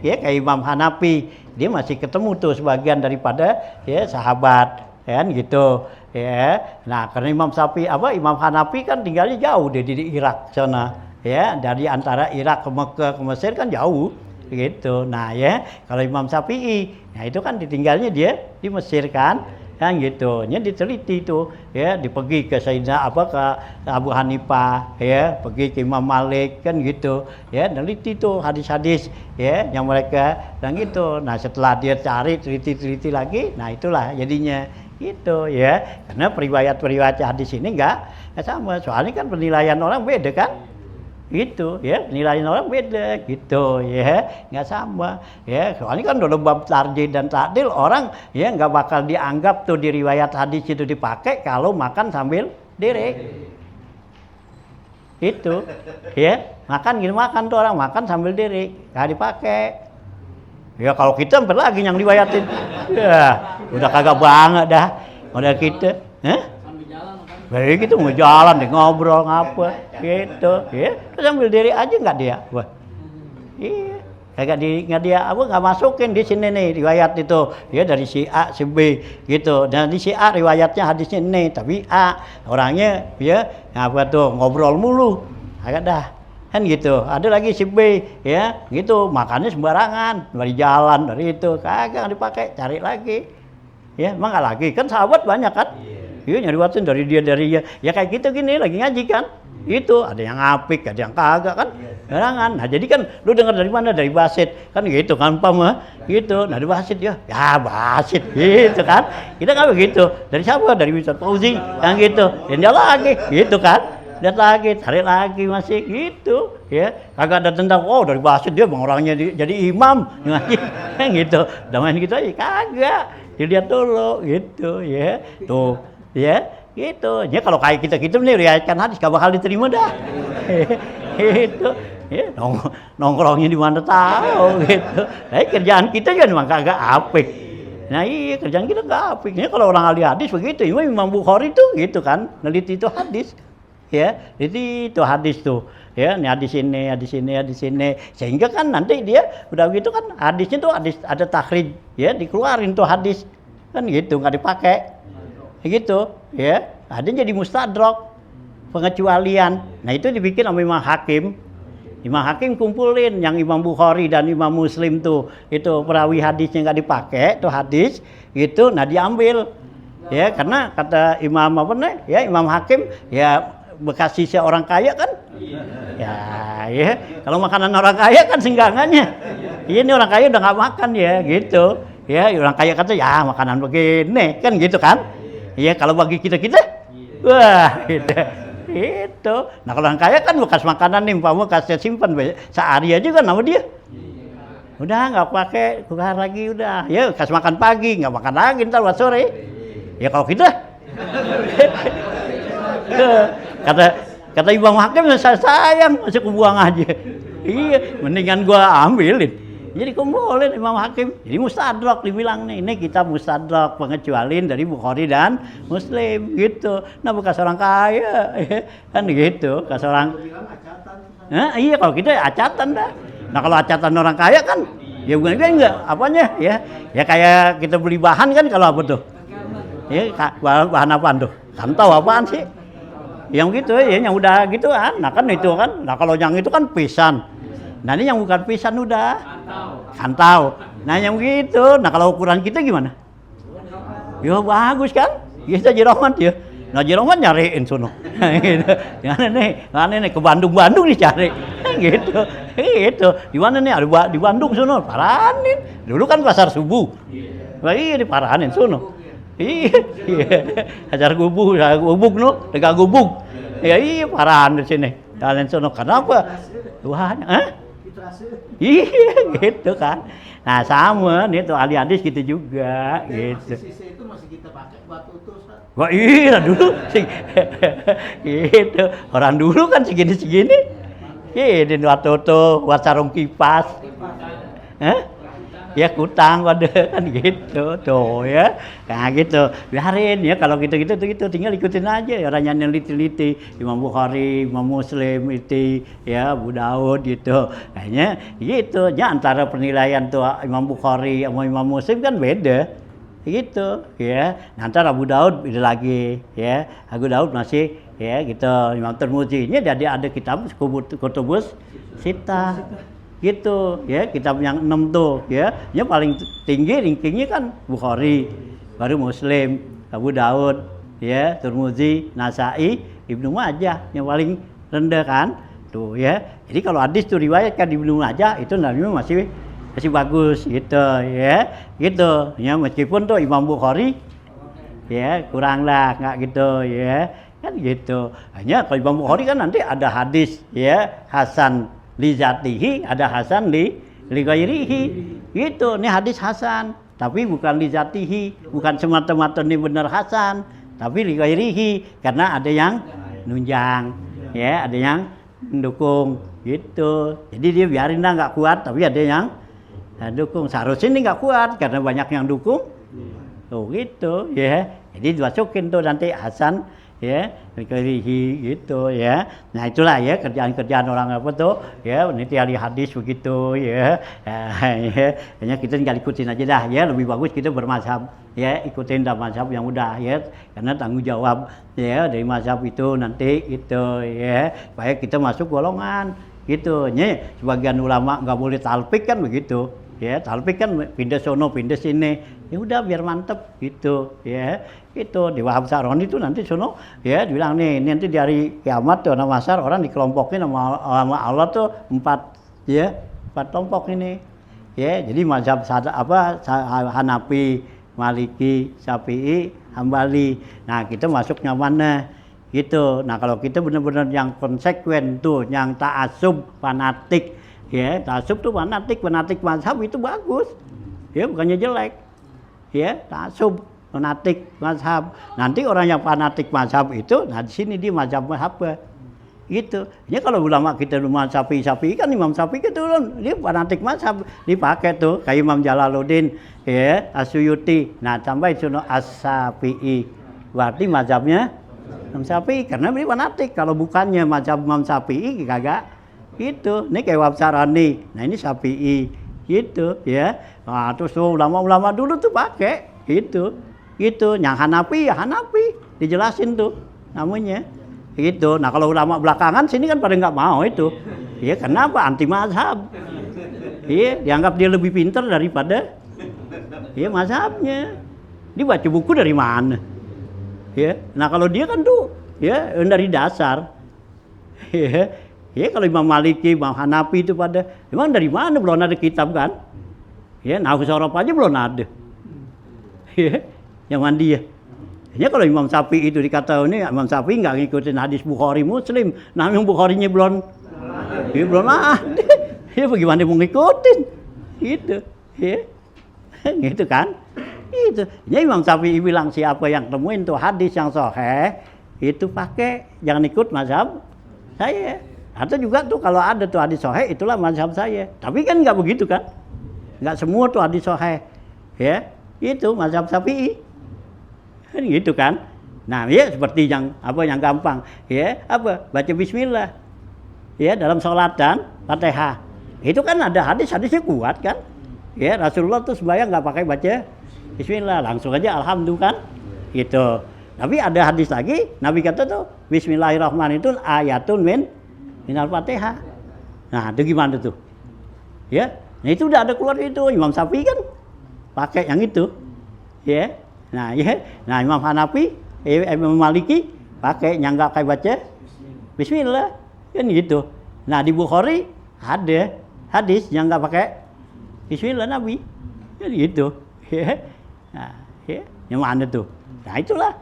ya kayak Imam Hanafi dia masih ketemu tuh sebagian daripada ya sahabat kan gitu ya. Nah karena Imam Hanafi kan tinggalnya jauh di Irak sana ya, dari antara Irak ke Mekah ke Mesir kan jauh gitu. Nah ya kalau Imam Syafi'i nah itu kan ditinggalnya dia di Mesir kan gitu. Nya diteliti itu ya, dipergi ke Sayyidina ke Abu Hanifah ya, pergi ke Imam Malik kan gitu ya, neliti tuh hadis-hadis ya yang mereka dan gitu. Nah setelah dia cari teliti lagi, nah itulah jadinya gitu ya, karena periwayat hadis ini enggak sama, soalnya kan penilaian orang beda kan gitu ya, penilaian orang beda gitu ya, nggak sama ya, soalnya kan dalam bab tarjih dan ta'dil orang ya nggak bakal dianggap tuh di riwayat hadis itu dipakai kalau makan sambil diri itu ya, makan tuh orang makan sambil diri nggak dipakai. Ya kalau kita hampir lagi yang riwayatin, ya udah kagak banget dah, udah kita, baik gitu mau jalan deh ngobrol ngapa, gitu, ya sambil diri aja nggak dia, wah, iya, nggak dia, nggak masukin di sini nih riwayat itu, ya dari si A si B gitu, dan di si A riwayatnya hadisnya ini, tapi A orangnya ya apa tuh ngobrol mulu, agak dah. Kan gitu, ada lagi si B ya gitu makannya sembarangan dari jalan dari itu kagak dipakai, cari lagi ya, emang nggak lagi kan sahabat banyak kan iya nyari waktu dari dia ya kayak gitu gini lagi ngaji kan itu ada yang apik ada yang kagak kan sembarangan. Nah jadi kan lu dengar dari mana, dari Basit kan gitu kan pam gitu, nah dari Basit ya Basit gitu kan, kita kan begitu dari siapa, dari Ustaz Fauzi yang gitu dan dia lagi gitu kan, lihat lagi, cari lagi masih gitu ya, kagak ada tentang dari Basit dia bang orangnya jadi imam kan gitu, udah main gitu aja kagak, dilihat dulu gitu ya tuh ya gitu ya. Kalau kayak kita nih riwayatkan hadis gak bakal diterima dah gitu ya, nongkrongnya di mana tahu gitu. Nah kerjaan kita kan memang kagak apik. Nah iya kerjaan kita gak apik. Kalau orang ahli hadis begitu, Imam Bukhari tuh gitu kan neliti itu hadis ya, jadi itu hadis tuh ya, ini hadis ini sehingga kan nanti dia udah gitu kan hadisnya tuh hadis ada takhrij ya, dikeluarin tuh hadis kan gitu, nggak dipakai gitu ya, ada jadi mustadrak pengecualian. Nah itu dibikin sama Imam Hakim kumpulin yang Imam Bukhari dan Imam Muslim tuh itu perawi hadisnya nggak dipakai tuh hadis gitu, nah diambil ya, karena kata Imam Imam Hakim ya bekas sisa orang kaya kan ya kalau makanan orang kaya kan senggangannya ini orang kaya udah nggak makan ya gitu ya, orang kaya kata ya makanan begini kan gitu kan ya, kalau bagi kita wah gitu itu. Nah kalau orang kaya kan bekas makanan nih umpama kasih simpan sehari aja kan sama dia udah nggak pakai tukar lagi, udah ya kasih makan pagi nggak makan lagi ntar buat sore ya. Kalau kita kata Imam Hakim sayang masih kubuang aja iya, mendingan gua ambilin. Jadi kumpulin Imam Hakim, jadi mustadrak dibilang nih, ini kitab mustadrak pengecualian dari Bukhari dan Muslim gitu. Nah bekas orang kaya kan gitu, bekas orang Iya kalau kita ya acatan dah. Nah kalau acatan orang kaya kan ya bukan enggak apanya ya kayak kita beli bahan kan kalau apa tuh ya bahan apaan tuh kan tahu apaan sih yang gitu ya yang udah gitu kan nah kan itu kan nah kalau yang itu kan pisan nah ini yang bukan pisan udah kan tahu nah yang gitu nah kalau ukuran kita gimana ya bagus kan kita jeroman ya nah jeroman nyariin sono mana nih ke Bandung nih cari gitu di mana nih ada di Bandung sono paranin dulu kan pasar subuh iya diparanin sono iya ajar gubuk no dekat gubuk ya iya parahan di sini kalian sono kenapa Tuhan iya gitu kan nah sama nih tuh adik-adik gitu juga gitu sisi itu masih kita pakai buat utus kan wah iya dulu gitu orang dulu kan segini ini waktu itu buat sarung kipas ya kutang pada kan gitu tuh ya nah gitu biarin ya kalau gitu tinggal ikutin aja orang yang neliti Imam Bukhari Imam Muslim itu ya Abu Daud gitu kayaknya gitu ya antara penilaian tuh Imam Bukhari sama Imam Muslim kan beda gitu ya nanti Abu Daud beda lagi ya Abu Daud masih ya gitu Imam Tirmidzi ini jadi ada kitab kutubus sita gitu ya kitab yang 6 tuh ya yang paling tinggi rankingnya kan Bukhari baru Muslim Abu Daud ya Tirmidzi Nasai Ibnu Majah yang paling rendah kan tuh ya jadi kalau hadis tuh riwayat kan Ibnu Majah itu namanya masih bagus gitu ya meskipun tuh Imam Bukhari ya kurang lah nggak gitu ya kan gitu hanya kalau Imam Bukhari kan nanti ada hadis ya Hasan li zatihi ada Hasan li ghairihi gitu ini hadis Hasan tapi bukan li zatihi bukan semata-mata ini benar Hasan tapi li ghairihi karena ada yang nunjang ya ada yang mendukung gitu jadi dia biarin dah nggak kuat tapi ada yang dukung seharusnya ini nggak kuat karena banyak yang dukung tuh gitu ya jadi dimasukin tuh nanti Hasan ya kerihi gitu ya nah itulah ya kerjaan orang apa tuh ya nanti ahli hadis begitu ya hanya kita tinggal ikutin aja dah ya lebih bagus kita bermazhab ya ikutin dah mazhab yang udah ya karena tanggung jawab ya dari mazhab itu nanti itu ya supaya kita masuk golongan gitu ya sebagian ulama nggak boleh talpik kan begitu ya talpik kan pindah sono pindah sini ya udah biar mantep gitu ya itu di Wahab Sa'roni itu nanti sono ya dibilang nih nanti dari kiamat tuh nama masar orang dikelompokin sama Allah tuh 4 kelompok ini ya jadi mazhab Hanafi Maliki Syafi'i Hambali nah kita masuknya mana gitu nah kalau kita benar-benar yang konsekuen tuh yang ta'assub fanatik ya ta'assub tuh fanatik mazhab itu bagus ya bukannya jelek ya ta'assub fanatik mazhab nanti orang yang fanatik mazhab itu nah di sini dia mazhab apa gitu ya kalau ulama kita mazhab Syafi'i kan Imam Syafi'i itu dia fanatik mazhab dipakai tuh kayak Imam Jalaluddin ya Asyuyuti nah sampai sono As-Syafi'i berarti mazhabnya Imam Syafi'i karena dia fanatik kalau bukannya mazhab Imam Syafi'i kagak gitu ini kayak Wahab Sa'roni nah ini Syafi'i gitu ya nah, terus ulama-ulama dulu tuh pakai gitu yang Hanafi ya Hanafi dijelasin tuh namanya gitu nah kalau ulama belakangan sini kan pada nggak mau itu ya kenapa anti mazhab iya dianggap dia lebih pintar daripada ya mazhabnya dia baca buku dari mana ya nah kalau dia kan tuh ya dari dasar ya kalau Imam Maliki Imam Hanafi itu pada memang dari mana belum ada kitab kan ya nahwu sorof aja belum ada ya yang mandi ya kalau Imam Syafi'i itu dikata ini Imam Syafi'i nggak ngikutin hadis Bukhari Muslim nah yang Bukharinya belum ada ya bagaimana mau ngikutin gitu ya gitu kan itu ya Imam Syafi'i bilang siapa yang temuin tuh hadis yang sahih itu pakai jangan ikut mazhab saya atau juga tuh kalau ada tuh hadis sahih itulah mazhab saya tapi kan nggak begitu kan nggak semua tuh hadis sahih ya itu mazhab Syafi'i kan gitu kan nah ya seperti yang gampang ya baca bismillah ya dalam sholat dan Fatihah. Itu kan ada hadisnya kuat kan. Ya Rasulullah tuh sembahyang nggak pakai baca Bismillah, langsung aja Alhamdulillah kan. Gitu. Tapi ada hadis lagi, Nabi kata tuh Bismillahirrahmanirrahim itu ayatun minal Fatihah. Nah, itu gimana tuh? Ya, nah itu udah ada keluar itu Imam Syafi'i kan pakai yang itu. Ya. Nah, ya. Nah, Imam Hanafi, Imam Maliki pakai yang enggak kayak baca Bismillah. Kan gitu. Nah, di Bukhari ada hadis yang enggak pakai Bismillah Nabi. Kan gitu. Ya. Nah, ya. Yang mana tuh? Nah, itulah.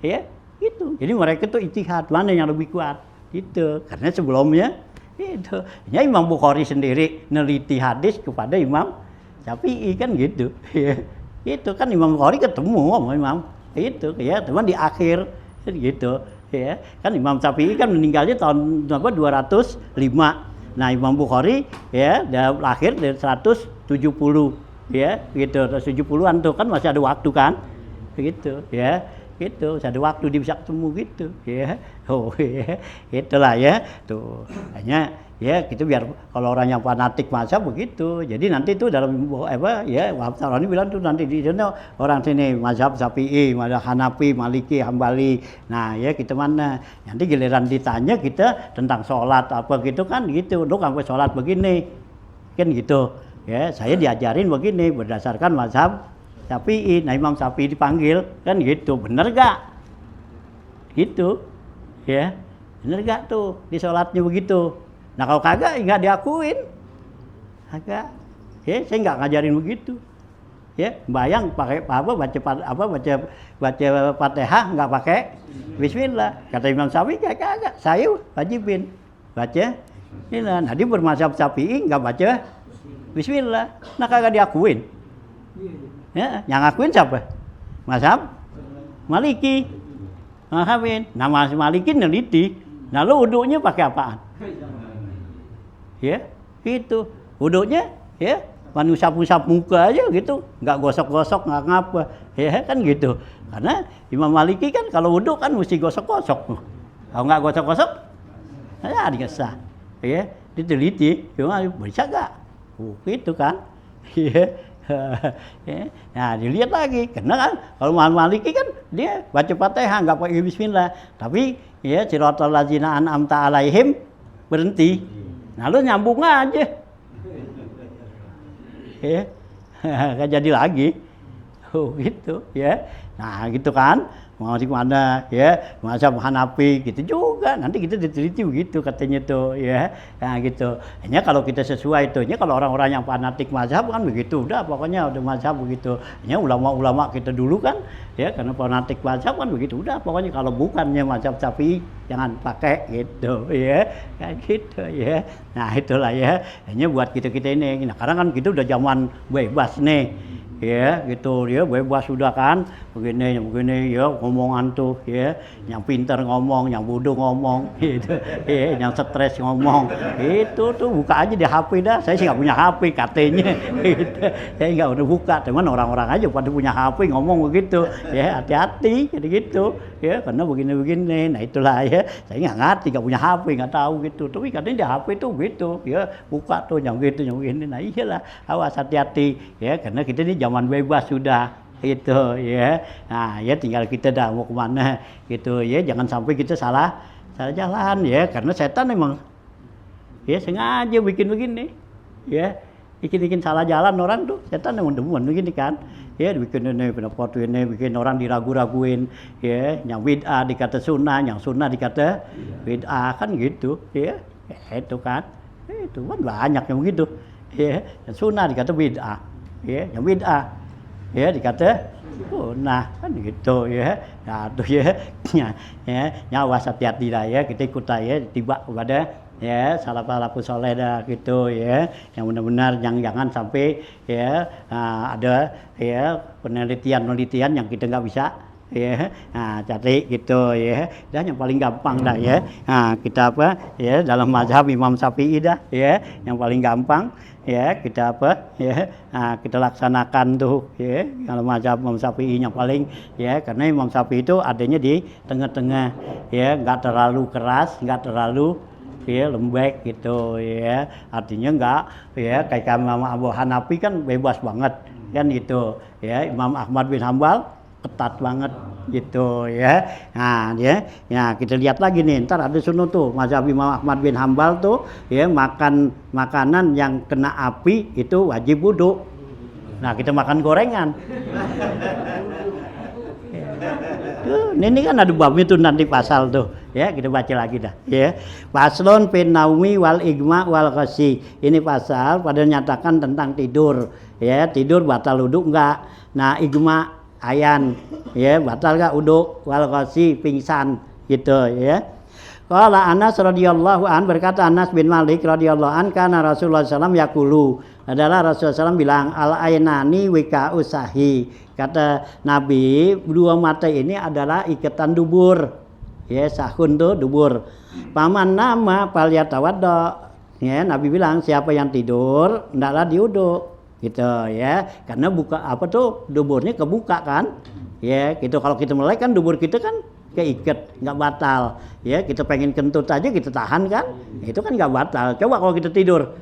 Ya, gitu. Jadi mereka tuh ijtihad mana yang lebih kuat. Gitu. Karena sebelumnya itu. Ya Imam Bukhari sendiri neliti hadis kepada Imam Syafi'i kan gitu. Ya. Itu kan Imam Bukhari ketemu sama Imam itu ya, teman di akhir gitu ya. Kan Imam Syafi'i kan meninggalnya tahun 205. Nah, Imam Bukhari ya lahir dari 170 ya, gitu. 70-an tuh kan masih ada waktu kan. Gitu ya. Gitu, ada waktu dia bisa ketemu gitu ya. Oh ya, itulah ya. Tuh. Hanya ya gitu biar kalau orang yang fanatik mazhab begitu. Jadi nanti itu dalam apa ya Wahab Sarani bilang tuh nanti di sana orang sini mazhab Syafi'i, mazhab Hanafi, Maliki, Hambali. Nah, ya kita mana? Nanti giliran ditanya kita tentang sholat apa gitu kan gitu. Lu sampai sholat begini. Kan gitu. Ya, saya diajarin begini berdasarkan mazhab Syafi'i. Nah, Imam Syafi'i dipanggil kan gitu, bener gak? Gitu, ya, bener gak tuh di sholatnya begitu? Nah kalau kagak nggak diakuin, kagak, ya saya nggak ngajarin begitu, ya bayang pakai apa baca Fatihah nggak pakai Bismillah, kata Imam Syafi'i kagak, saya wajibin baca. Nah dia bermazhab Syafi'i nggak baca Bismillah, nah kagak diakuin. Ya, yang ngakuin siapa? Mazhab Maliki. Nah, Maliki neliti. Nah, lu wuduknya pakai apaan? Ya, gitu. Wuduknya ya, usap-usap muka aja gitu, enggak gosok-gosok, enggak ngapa. Ya, kan gitu. Karena Imam Maliki kan kalau wuduk kan mesti gosok-gosok. Kalau enggak gosok-gosok, ya enggak sah. Ya, diteliti, cuma bisa enggak? Gitu kan. Ya. Nah dilihat lagi, karena kan kalau Maliki kan dia baca Fatihah nggak pakai Bismillah, tapi ya siratal ladzina an'amta alaihim berhenti, nah lu nyambung aja, ya nggak jadi lagi, gitu ya, nah gitu kan. Mau di mana ya mazhab Hanafi gitu juga nanti kita diteliti begitu katanya tuh ya, nah gitu. Hanya kalau kita sesuai tuh, kalau orang-orang yang fanatik mazhab kan begitu, udah pokoknya udah mazhab begitu. Hanya ulama-ulama kita dulu kan ya karena fanatik mazhab kan begitu, udah pokoknya kalau bukannya mazhab Syafi'i jangan pakai gitu ya, kayak gitu ya. Nah itulah ya, hanya buat kita ini. Nah karena kan kita udah zaman bebas nih. Ya gitu ya, bebas sudah kan begini ya, ngomongan tuh ya, yang pintar ngomong, yang bodoh ngomong gitu ya, yang stres ngomong itu tuh buka aja di HP dah. Saya sih nggak punya HP katanya gitu. Saya nggak udah buka, cuman orang-orang aja pada punya HP ngomong begitu ya, hati-hati jadi gitu ya, karena begini. Nah itulah ya, saya nggak ngerti, nggak punya HP, nggak tahu gitu, tapi katanya di HP tuh gitu ya, buka tuh yang gitu yang begini. Nah iyalah, awas hati-hati ya, karena kita ini zaman bebas sudah itu ya. Nah ya tinggal kita dah mau kemana gitu ya, jangan sampai kita salah jalan ya, karena setan emang ya sengaja bikin begini ya, bikin salah jalan orang tuh, setan emang demen begini kan ya, bikin ini pendapat ini, bikin orang diragu-raguin ya, yang bid'ah dikata sunnah, yang sunnah dikata bid'ah kan gitu ya, itu kan itu kan banyak yang begitu ya, yang sunnah dikata bid'ah ya, yang bid'ah ya dikata nah kan gitu ya. Nah tuh ya nyawa hati-hati dah ya, kita ikut ya tiba kepada ya salafus saleh dah gitu ya, yang benar-benar jangan sampai ya ada ya penelitian yang kita nggak bisa ya, nah cari gitu ya, dan yang paling gampang dah ya, nah kita apa ya dalam mazhab Imam Syafi'i dah ya, yang paling gampang ya kita apa ya, nah kita laksanakan tuh ya, kalau mazhab Imam Syafi'i yang paling ya, karena Imam Syafi'i itu adanya di tengah-tengah ya, nggak terlalu keras, nggak terlalu ya lembek gitu ya. Artinya enggak ya kayak Imam Abu Hanafi kan bebas banget kan gitu ya. Imam Ahmad bin Hambal ketat banget gitu ya. Nah ya kita lihat lagi nih, ntar ada sunnah tuh mazhab Imam Ahmad bin Hambal tuh ya, makan makanan yang kena api itu wajib wudu. Nah kita makan gorengan. Ini kan ada babnya tuh nanti pasal tuh ya, kita baca lagi dah ya. Paslon fin naumi wal igma wal ghasi. Ini pasal pada nyatakan tentang tidur ya, tidur batal wudu enggak. Nah igma ayan ya batal enggak wudu, wal ghasi pingsan gitu ya. Qala Anas radhiyallahu an, berkata Anas bin Malik radhiyallahu an, kana Rasulullah sallallahu alaihi wasallam yaqulu, adalah Rasulullah SAW bilang al ainani wika usahi. Kata Nabi, dua mata ini adalah ikatan dubur. Ya, sahun tuh dubur. Paman nama fal yatawadda. Ya, Nabi bilang siapa yang tidur hendaklah diwudu. Gitu ya. Karena buka apa tuh duburnya kebuka kan? Ya, gitu. Kalau kita melek kan dubur kita kan keikat, nggak batal. Ya, kita pengen kentut aja kita tahan kan? Itu kan nggak batal. Coba kalau kita tidur.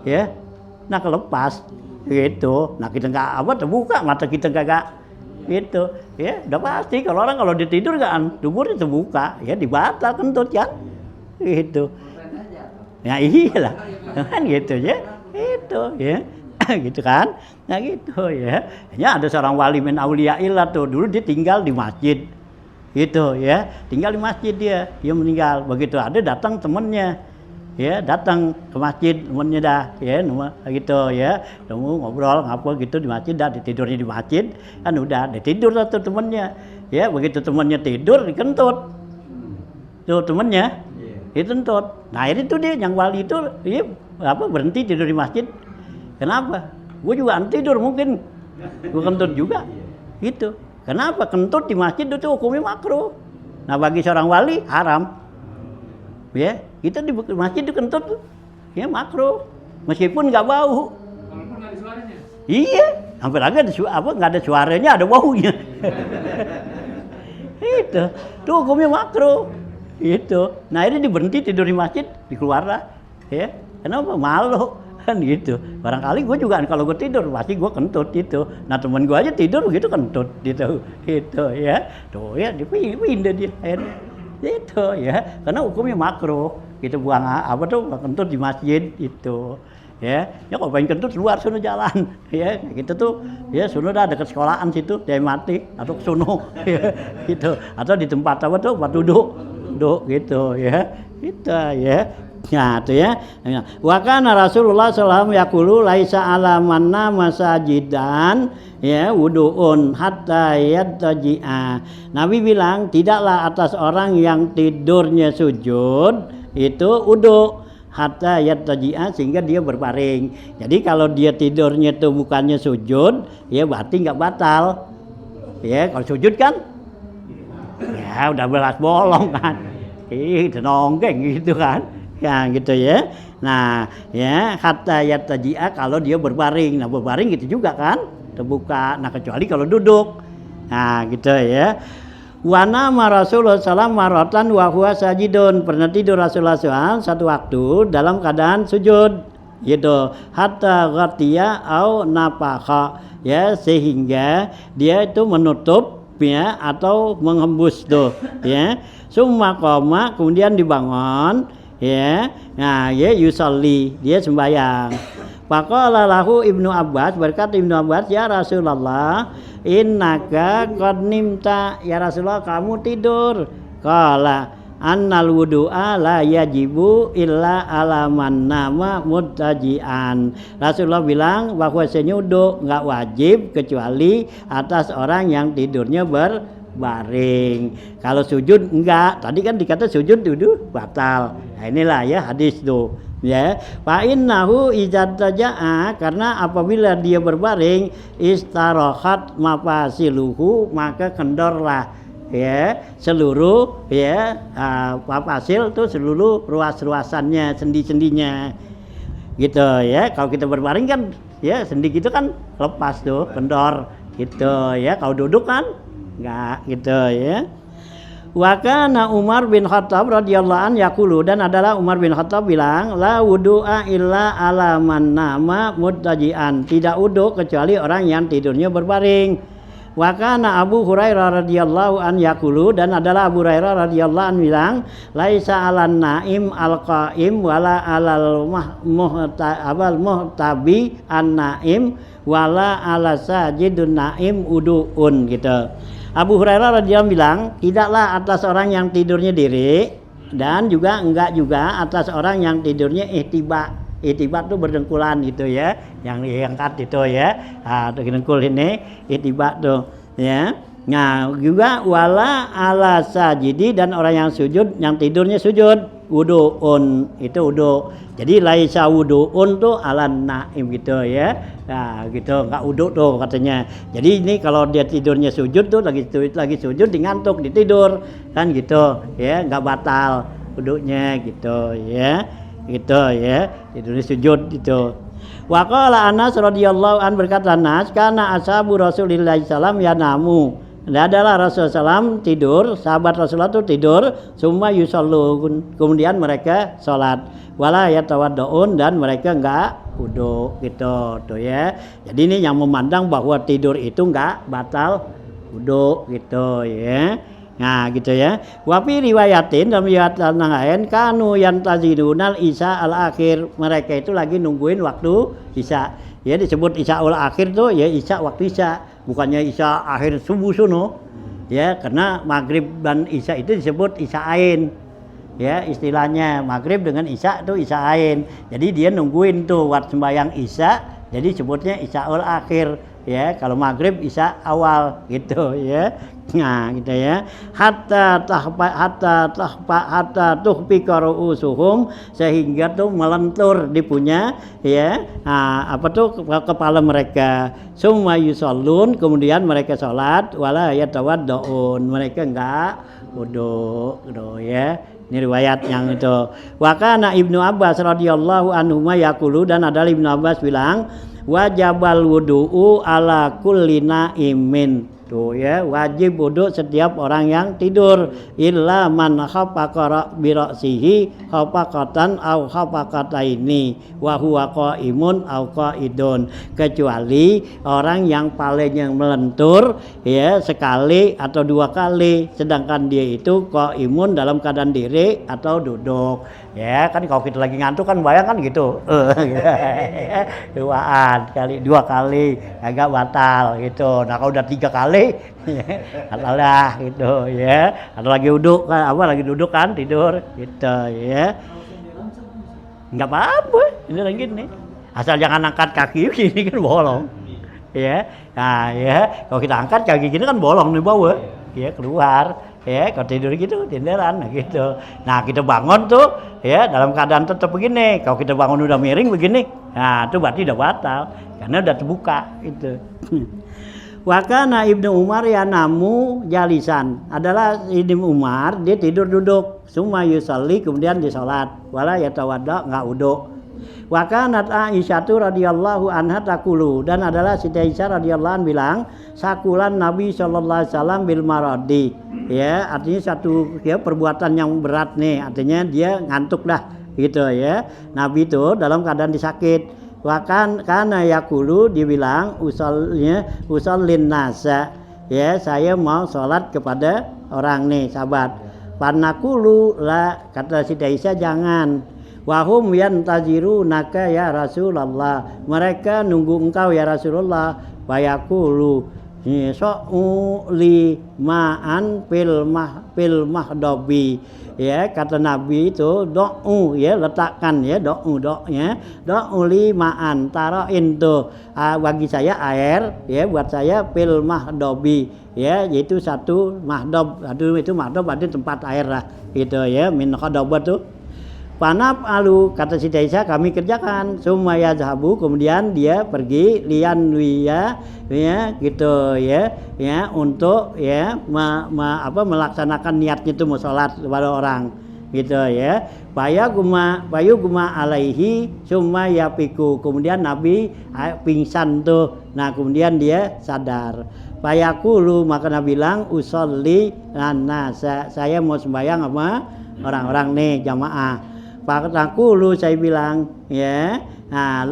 Ya. Nah, kelepas gitu. Nah, kita nggak apa terbuka, mata kita kagak gitu. Ya, udah pasti kalau orang kalau dia tidur kan duburnya terbuka, ya dibatal kentut kan. Gitu. Ya iyalah. Kan gitu ya. Itu ya. Gitu kan. Nah, gitu ya. Ya ada seorang wali min auliyaillah tuh, dulu dia tinggal di masjid. Gitu ya. Tinggal di masjid dia meninggal. Begitu ada datang temennya. Ya datang ke masjid temennya dah ya gitu ya, temu ngobrol ngapa gitu di masjid dah, ditidurnya di masjid kan udah ditidur tuh temennya ya. Begitu temennya tidur dikentut tuh temennya dikentut. Nah ini tuh dia yang wali itu ya, berhenti tidur di masjid. Kenapa? Gue juga tidur mungkin gue kentut juga gitu. Kenapa? Kentut di masjid itu hukumnya makruh. Nah bagi seorang wali haram ya. Kita di masjid itu kentut ya makruh, meskipun nggak bau. Walaupun nggak ada suaranya. Iya, hampir aja nggak ada suaranya, ada baunya. Itu, tuh hukumnya makruh. Itu. Nah ini diberhenti tidur di masjid, dikeluar lah. Ya, kenapa? Malu kan gitu. Barangkali gue juga kalau gue tidur pasti gue kentut gitu. Nah teman gue aja tidur begitu kentut gitu, gitu ya. Tuh ya dipindah dia akhirnya. Itu ya, karena hukumnya makruh. Kita buang apa tuh kentut di masjid itu ya. Ya kalau pengen kentut luar sono jalan ya, gitu tuh ya, sono dah dekat sekolahan situ dia mati atau ke sono ya, gitu, atau di tempat apa tuh buat duduk gitu ya. Itu ya. Nah itu ya. Wa kana Rasulullah sallallahu alaihi wasallam yaqulu laisa ala manna masajidan ya wuduun hatta yattaji'a. Nabi bilang tidaklah atas orang yang tidurnya sujud itu wudu hatta yattaji'a, sehingga dia berbaring. Jadi kalau dia tidurnya itu bukannya sujud ya berarti nggak batal. Ya kalau sujud kan ya udah belas bolong kan. Itu nonggeng gitu kan. Ya gitu ya. Nah ya hatta yattaji'a kalau dia berbaring. Nah berbaring gitu juga kan, terbuka. Nah kecuali kalau duduk. Nah gitu ya. Wa nama Rasulullah sallallahu maratan wa huwa sajidun. Pernah tidur Rasulullah SAW satu waktu dalam keadaan sujud gitu. Hatta ghatiya au napakha ya, sehingga dia itu menutup ya atau menghembus tuh ya. Summa qoma, kemudian dibangun ya. Nah ya yusalli, dia sembahyang. Faqala lahu Ibnu Abbas, berkata Ibnu Abbas, ya Rasulullah innaka qad nimta, ya Rasulullah kamu tidur. Qala annal wudu'a la yajibu illa ala man nama muttaji'an. Rasulullah bilang bahwa wudu enggak wajib kecuali atas orang yang tidurnya berbaring. Kalau sujud enggak, tadi kan dikata sujud duduk batal. Nah inilah ya hadis tuh ya. Fa innahu idzataja'a, karena apabila dia berbaring istarahat mafasiluhu, maka kendorlah ya seluruh ya mafasil tuh seluruh ruas-ruasannya, sendi-sendinya gitu ya. Kalau kita berbaring kan ya sendi gitu kan lepas tuh, kendor gitu ya. Kalau duduk kan enggak gitu ya. Wa kana Umar bin Khattab radhiyallahu an yaqulu, dan adalah Umar bin Khattab bilang, la wudu'a illa ala man nama muttaji'an, tidak wudu kecuali orang yang tidurnya berbaring. Wa kana Abu Hurairah radhiyallahu an yaqulu, dan adalah Abu Hurairah radhiyallahu an bilang, laisa 'alan naim al-qaim wala 'alal muhtabi an-naim wala 'ala sajidun naim uduun gitu. Abu Hurairah radhiyallahu bilang, tidaklah atas orang yang tidurnya diri, dan juga enggak juga atas orang yang tidurnya ihtiba. Ihtiba itu berdengkulan gitu ya, yang diangkat itu ya. Nah, dengkul ini ihtiba tuh ya. Nah, juga wala ala sajidi, dan orang yang sujud, yang tidurnya sujud, wuduun, itu wudu. Jadi laisa wuduun tuh alan naim gitu ya. Nah, gitu, enggak wudu tuh katanya. Jadi ini kalau dia tidurnya sujud tuh lagi sujud ngantuk ditidur kan gitu ya, enggak batal wudunya gitu ya. Gitu ya, tidurnya sujud gitu. Wa qala Anas radhiyallahu an, berkata Anas, kana ashabu Rasulillah sallam yanamu. Adalah Rasulullah SAW tidur, sahabat Rasulullah itu tidur, summa yusallun, kemudian mereka sholat, wala yatawaddaun, dan mereka enggak wudu gitu tuh ya. Jadi ini yang memandang bahwa tidur itu enggak batal wudu gitu ya. Nah gitu ya. Wa fi riwayatin, dalam riwayat lain, kanu yantazirunal isya al akhir, mereka itu lagi nungguin waktu isya. Ya disebut isya al akhir tuh ya isya waktu isya, bukannya isya akhir subuh suno. Ya, karena maghrib dan isya itu disebut isya ain. Ya, istilahnya maghrib dengan isya itu isya ain. Jadi dia nungguin tuh waktu sembahyang isya, jadi sebutnya isya al akhir. Ya, kalau maghrib isya awal gitu ya. Nah gitu ya, hatta tuhfiqa ru'usuhum, sehingga tuh melentur di punya ya, apa tuh kepala mereka. Summa yusallun, kemudian mereka sholat, wala yatawaddaun, mereka enggak wudu gitu ya. Ini riwayat yang itu. Wa kana Ibnu Abbas radhiyallahu anhu yaqulu, dan adalah Ibnu Abbas bilang, wajabal wudu'u ala kulli naimin. Tuh ya, wajib wudu setiap orang yang tidur, illa man khafaqa bi ra'sihi khafaqatan aw khafaqataini wa huwa qaimun aw qaidun, kecuali orang yang palingnya melentur ya sekali atau dua kali, sedangkan dia itu qaimun dalam keadaan diri atau duduk. Ya kan kalau kita lagi ngantuk kan bayang kan gitu. Dua kali agak batal gitu. Nah kalau udah 3 kali adalah gitu ya. Atau lagi duduk kan, lagi duduk kan tidur gitu ya. Enggak apa-apa, ini lagi nih. Asal jangan angkat kaki gini kan bolong. Ya. Nah ya, kalau kita angkat kaki gini kan bolong di bawah. Ya keluar. Ya, kalau tidur gitu, tinderan gitu. Nah, kita bangun tuh ya dalam keadaan tetap begini. Kalau kita bangun udah miring begini, nah itu berarti udah batal karena udah terbuka itu. Wa kana Ibnu Umar yanamu jalisan. Adalah Ibnu Umar dia tidur duduk, summa yusalli, kemudian dia salat, wala yatawadda, enggak wudu. Wa kanat Aisyah radhiyallahu anha taqulu, dan adalah Siti Aisyah radhiyallahu anha bilang, sakulan Nabi sallallahu alaihi wasallam bil maradi. Ya, artinya satu ya perbuatan yang berat nih, artinya dia ngantuk dah gitu ya. Nabi itu dalam keadaan disakit. Wa kana yaqulu, dibilang usallin nasa. Ya, saya mau sholat kepada orang nih, sahabat. Panakulu la, kata Siti Aisyah, jangan. Wahum yantazirunaka ya Rasulullah, mereka nunggu engkau ya Rasulullah. Bayakulu so'uli ma'an fil mahdobi. Ya, kata Nabi itu do'u ya, letakkan ya, do'nya do'uli ma'an, taruhin tuh bagi saya air ya, buat saya fil mahdobi ya, yaitu satu mahdob. Aduh, itu mahdob berarti tempat air lah gitu ya, min khodobat tuh. Panap alu, kata Siti Aisyah, kami kerjakan. Sumaya zahabu, kemudian dia pergi lian ya gitu ya untuk ya melaksanakan niatnya itu mau sholat kepada orang gitu ya. Bayu guma alaihi summa yapiku. Kemudian Nabi pingsan tuh. Nah, kemudian dia sadar. Bayakulu maka Nabi bilang usolli lana, saya mau sembahyang sama orang-orang nih jamaah. Pakakulu saya bilang ya. Nah,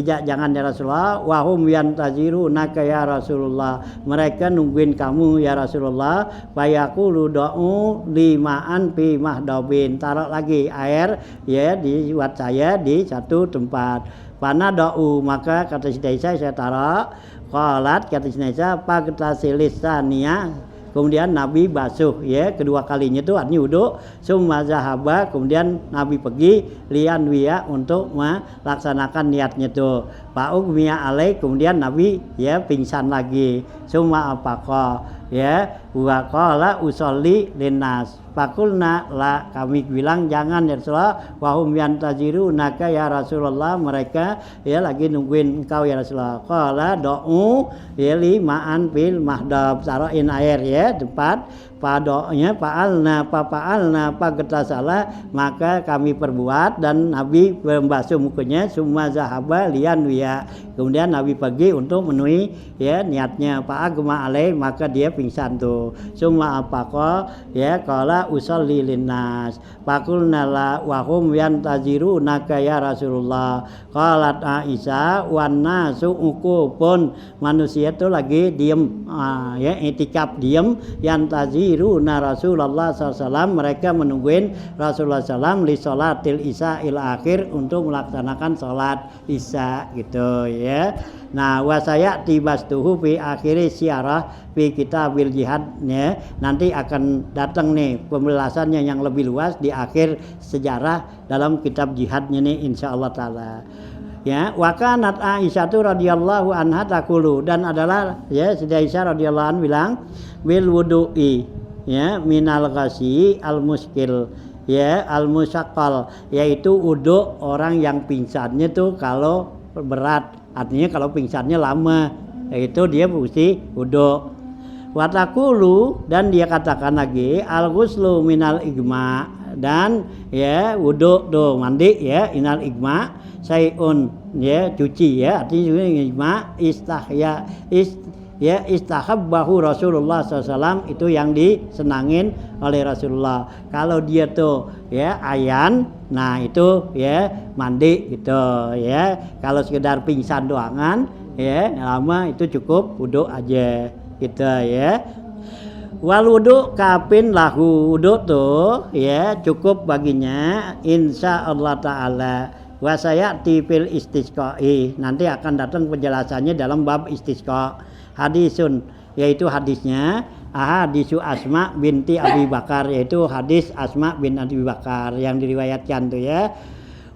jangan ya Rasulullah, wahum yantazirunaka ya Rasulullah. Mereka nungguin kamu ya Rasulullah. Bayaqulu do'u limaan fi mahdabin. Taruh lagi air ya buat saya di satu tempat. Pana do'u maka kata Siti Aisyah saya taruh. Qalat kata Siti Aisyah pagtasilisania. Kemudian Nabi basuh ya kedua kalinya itu artinya wudu, summa zahaba kemudian Nabi pergi lian wiya untuk melaksanakan niatnya tuh. Fa'ugmiya alaih kemudian Nabi ya pingsan lagi. Summa apaqa ya wa qala usolli linnas. Fakulna la kami bilang jangan ya Rasulullah wahum yantazirunaka ya Rasulullah mereka ya lagi nungguin engkau ya Rasulullah. Qala do'u ya limaan fil mahdab taruhin air ya tempat padonya fa'alna pagetasala maka kami perbuat dan Nabi membasuh mukanya summa zahaba lian wiya kemudian Nabi pergi untuk memenuhi ya niatnya fa'agma alaih maka dia pingsan tuh summa apaqa ya qala usolli linnas faqulna la wa hum yantazirunaka ya Rasulullah qalat Aisyah wan nasu ukupun manusia itu lagi diem ya itikaf diem yantaziruna Rasulullah SAW mereka menungguin Rasulullah SAW li sholatil isya il akhir untuk melaksanakan sholat isya gitu ya. Nah wasaya tibastuhu fi akhiri syarah fi kitabil jihad ya. Nanti akan datang nih pembahasannya yang lebih luas di akhir sejarah dalam kitab jihadnya nih insyaallah taala. Ya, wa kanat Aisyah radhiyallahu anha taqulu dan adalah ya Siti Aisyah radhiyallahu anha bilang bil wudu'i ya minal ghasi al muskil ya al musaqqal yaitu wudu orang yang pingsannya tuh kalau berat artinya kalau pingsannya lama yaitu dia mesti wudu. Watakulu dan dia katakan lagi al ghuslu minal igma dan ya wudu tuh mandi ya inal igma sayun ya cuci ya artinya igma istahabbahu Rasulullah SAW itu yang disenangin oleh Rasulullah. Kalau dia tuh ya ayan nah itu ya mandi gitu ya. Kalau sekedar pingsan doangan ya lama itu cukup wudu aja gitu ya. Wal wudu kapin lahu wudu tuh ya cukup baginya insyaallah taala. Wasayati fil istisqai nanti akan datang penjelasannya dalam bab istisqa. Hadisun yaitu hadisnya hadisu Asma binti Abi Bakar yaitu hadis Asma bin Abi Bakar yang diriwayatkan tuh ya.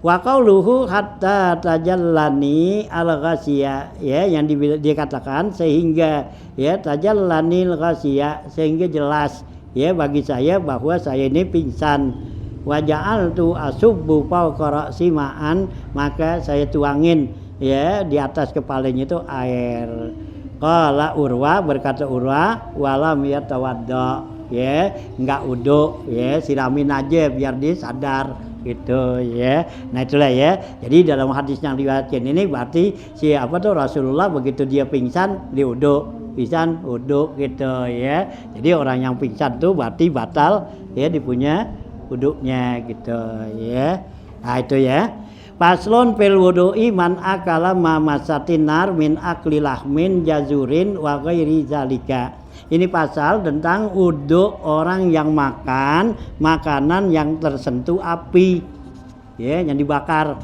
Wa qauluhu hatta tajallani al-ghasiya ya yang dikatakan sehingga ya tajallanil ghasiya sehingga jelas ya bagi saya bahwa saya ini pingsan. Wa ja'altu asubbu fawqa ra'si ma'an maka saya tuangin ya di atas kepalanya itu air. Qala Urwa berkata Urwa walam yatawadda ya enggak wudu ya siramin aja biar dia sadar gitu ya. Nah itulah ya. Jadi dalam hadis yang diriwayatkan ini berarti siapa tuh Rasulullah begitu dia pingsan dia wudu gitu ya. Jadi orang yang pingsan tuh berarti batal ya dipunya wudunya gitu ya. Nah itu ya. Paslon fil wudu'i man akala ma masatin nar min akli lahmin jazurin wa ghairi zalika. Ini pasal tentang wudu orang yang makan makanan yang tersentuh api. Ya, yang dibakar.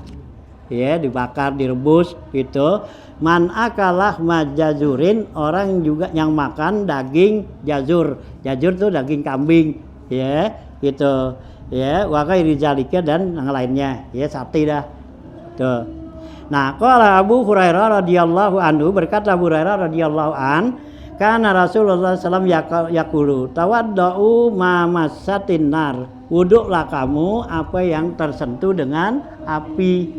Ya, dibakar, direbus gitu. Man akalah majazurin orang juga yang makan daging jazur. Jazur itu daging kambing. Ya, gitu. Ya, wa ghairi zalika dan yang lainnya. Ya, sate dah. Tuh. Nah, qala Abu Hurairah radhiyallahu anhu berkata Abu Hurairah radhiyallahu an kana Rasulullah sallallahu alaihi wasallam yaqulu tawaddau ma massatin nar wuduklah kamu apa yang tersentuh dengan api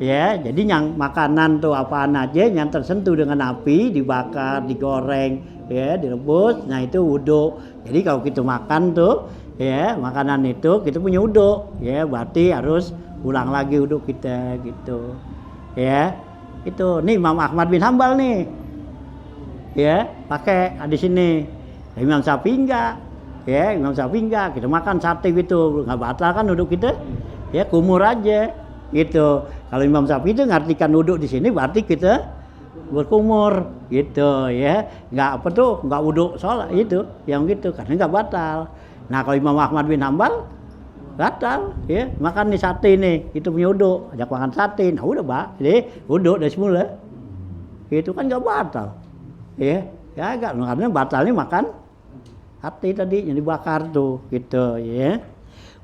ya jadi yang makanan tuh apaan aja yang tersentuh dengan api dibakar digoreng ya direbus nah itu wudu jadi kalau kita makan tuh ya makanan itu kita punya uduk, ya berarti harus ulang lagi uduk kita gitu, ya itu nih Imam Ahmad bin Hambal nih, ya pakai di sini. Imam Syafi'i enggak, ya Imam Syafi'i enggak, kita makan sate gitu nggak batal kan uduk kita, ya kumur aja gitu. Kalau Imam Syafi'i itu ngartikan uduk di sini berarti kita berkumur gitu ya, nggak apa tuh nggak uduk sholat itu yang gitu karena nggak batal. Nah kalau Imam Ahmad bin Hambal batal ya, makan nih sate nih itu punya uduk, ajak makan sate, nah udah pak jadi uduk dari semula itu kan nggak batal ya, ya nggak karena batalnya makan sate tadi yang dibakar tuh gitu ya.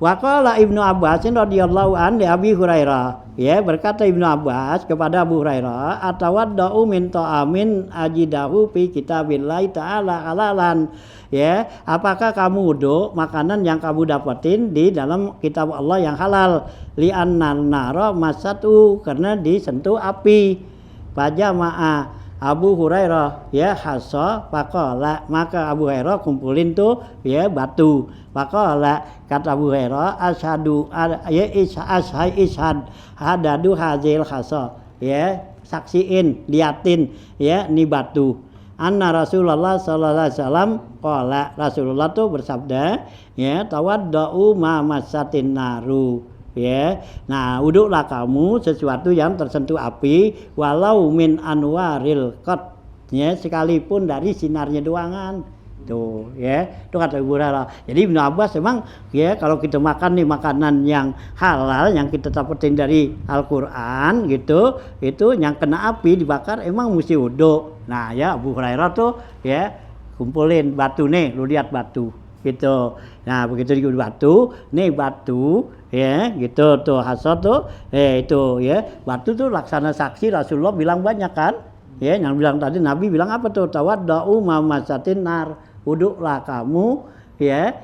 Wa qala Ibnu Abbas radhiyallahu an li Abi Hurairah, ya berkata Ibnu Abbas kepada Abu Hurairah, atawaddau min ta'amin ajidahu fi kitabillahi ta'ala halalan, ya apakah kamu wudu makanan yang kamu dapetin di dalam kitab Allah yang halal, li annan nara masatu karena disentuh api. Pajama'a Abu Hurairah ya hasa faqala, maka Abu Hurairah kumpulin tuh ya batu. Faqala kata Abu Hurairah asyhadu ya ishad hadadu hazil hasa, ya saksiin liatin ya ni batu. Anna Rasulullah sallallahu alaihi wasallam qala, Rasulullah tuh bersabda ya tawaddau ma masatin naru, ya nah uduklah kamu sesuatu yang tersentuh api walau min anwaril qat, ya sekalipun dari sinarnya doangan tuh ya itu kata Ibu Hurairah. Jadi Ibnu Abbas memang ya kalau kita makan nih makanan yang halal yang kita dapetin dari Al-Qur'an gitu, itu yang kena api dibakar emang mesti uduk. Nah ya Abu Hurairah tuh ya kumpulin batu nih, lu lihat batu gitu. Nah begitu di batu, nih batu ya gitu tuh hasad tuh itu ya batu tuh laksana saksi. Rasulullah bilang banyak kan ya, yang bilang tadi Nabi bilang apa tuh, tawaddau mamasatin nar, uduklah kamu ya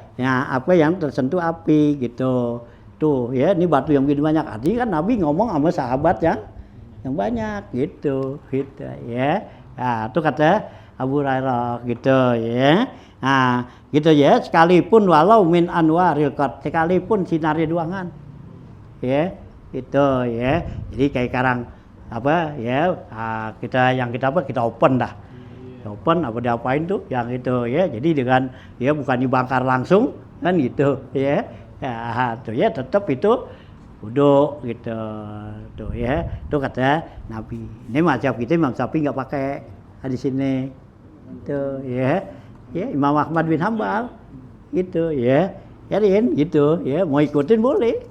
apa yang tersentuh api gitu tuh ya. Ini batu yang begini banyak, artinya kan Nabi ngomong sama sahabat yang banyak gitu ya. Nah itu kata Abu Hurairah gitu ya. Nah gitu ya, sekalipun walau min anwaril qat, sekalipun sinarnya doangan ya itu ya. Jadi kayak sekarang apa ya kita yang kita apa kita open dah, open apa diapain tuh yang itu ya. Jadi dengan ya bukan dibakar langsung kan gitu ya, tuh ya tetap itu uduk gitu tuh ya. Itu kata Nabi. Ini mazhab kita Imam Syafi'i nggak pakai di sini tuh ya. Ya Imam Ahmad bin Hambal gitu ya, jadiin gitu ya, mau ikutin boleh.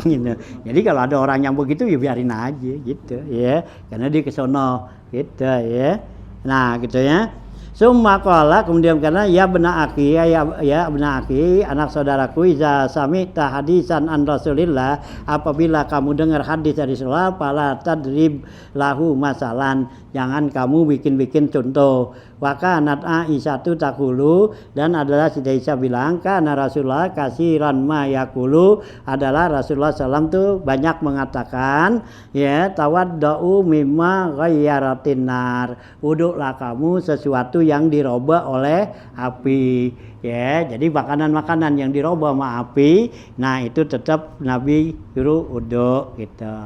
Gitu. Jadi kalau ada orang yang begitu ya biarin aja gitu ya, karena dia kesono gitu ya. Nah gitu ya. Summa qala, kemudian karena ya bena aki ya bena aki anak saudaraku, iza sami'ta hadisan an Rasulillah, apabila kamu dengar hadis dari Rasulullah, fala tadrib lahu masalan, jangan kamu bikin-bikin contoh. Wa kanat Aisyatu taqulu, dan adalah Siti Aisyah bilang, kana Rasulullah kasiran ma yaqulu, adalah Rasulullah SAW tuh banyak mengatakan ya tawaddau mimma ghayyaratin nar, uduklah kamu sesuatu yang dirubah oleh api ya. Jadi makanan-makanan yang dirubah sama api, nah itu tetap Nabi suruh uduk gitu.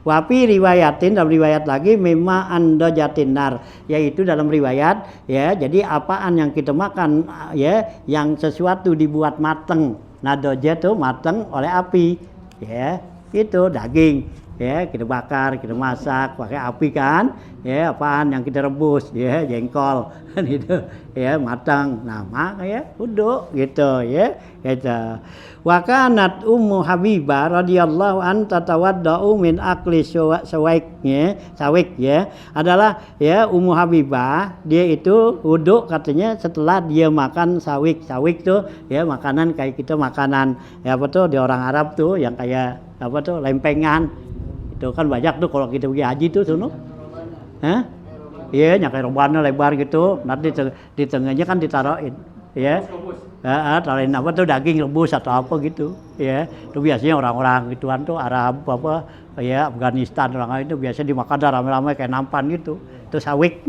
Wapi riwayatin, dalam riwayat lagi mimma andajatin nar, yaitu dalam riwayat ya, jadi apaan yang kita makan ya yang sesuatu dibuat mateng, nadoja tuh mateng oleh api ya, itu daging ya kita bakar, kita masak pakai api kan ya, apaan yang kita rebus ya, jengkol kan itu ya matang, nah makanya uduk gitu ya gitu. Wa kanat Ummu Habibah radhiyallahu an tatawaddau min akli sawik ya, adalah ya Ummu Habibah dia itu uduk katanya setelah dia makan sawik tuh ya, makanan kayak kita makanan ya apa tuh di orang Arab tuh yang kayak apa tuh lempengan itu kan banyak tuh kalau kita pergi haji tuh sono. Iya, kayak rebana lebar gitu, nanti di tengahnya kan ditaruhin ya. Taruhin apa tuh daging rebus atau apa gitu ya. Itu biasanya orang-orang gituan tuh Arab apa ya, Afghanistan orang itu biasa dimakan rame-rame kayak nampan gitu. Itu sawik.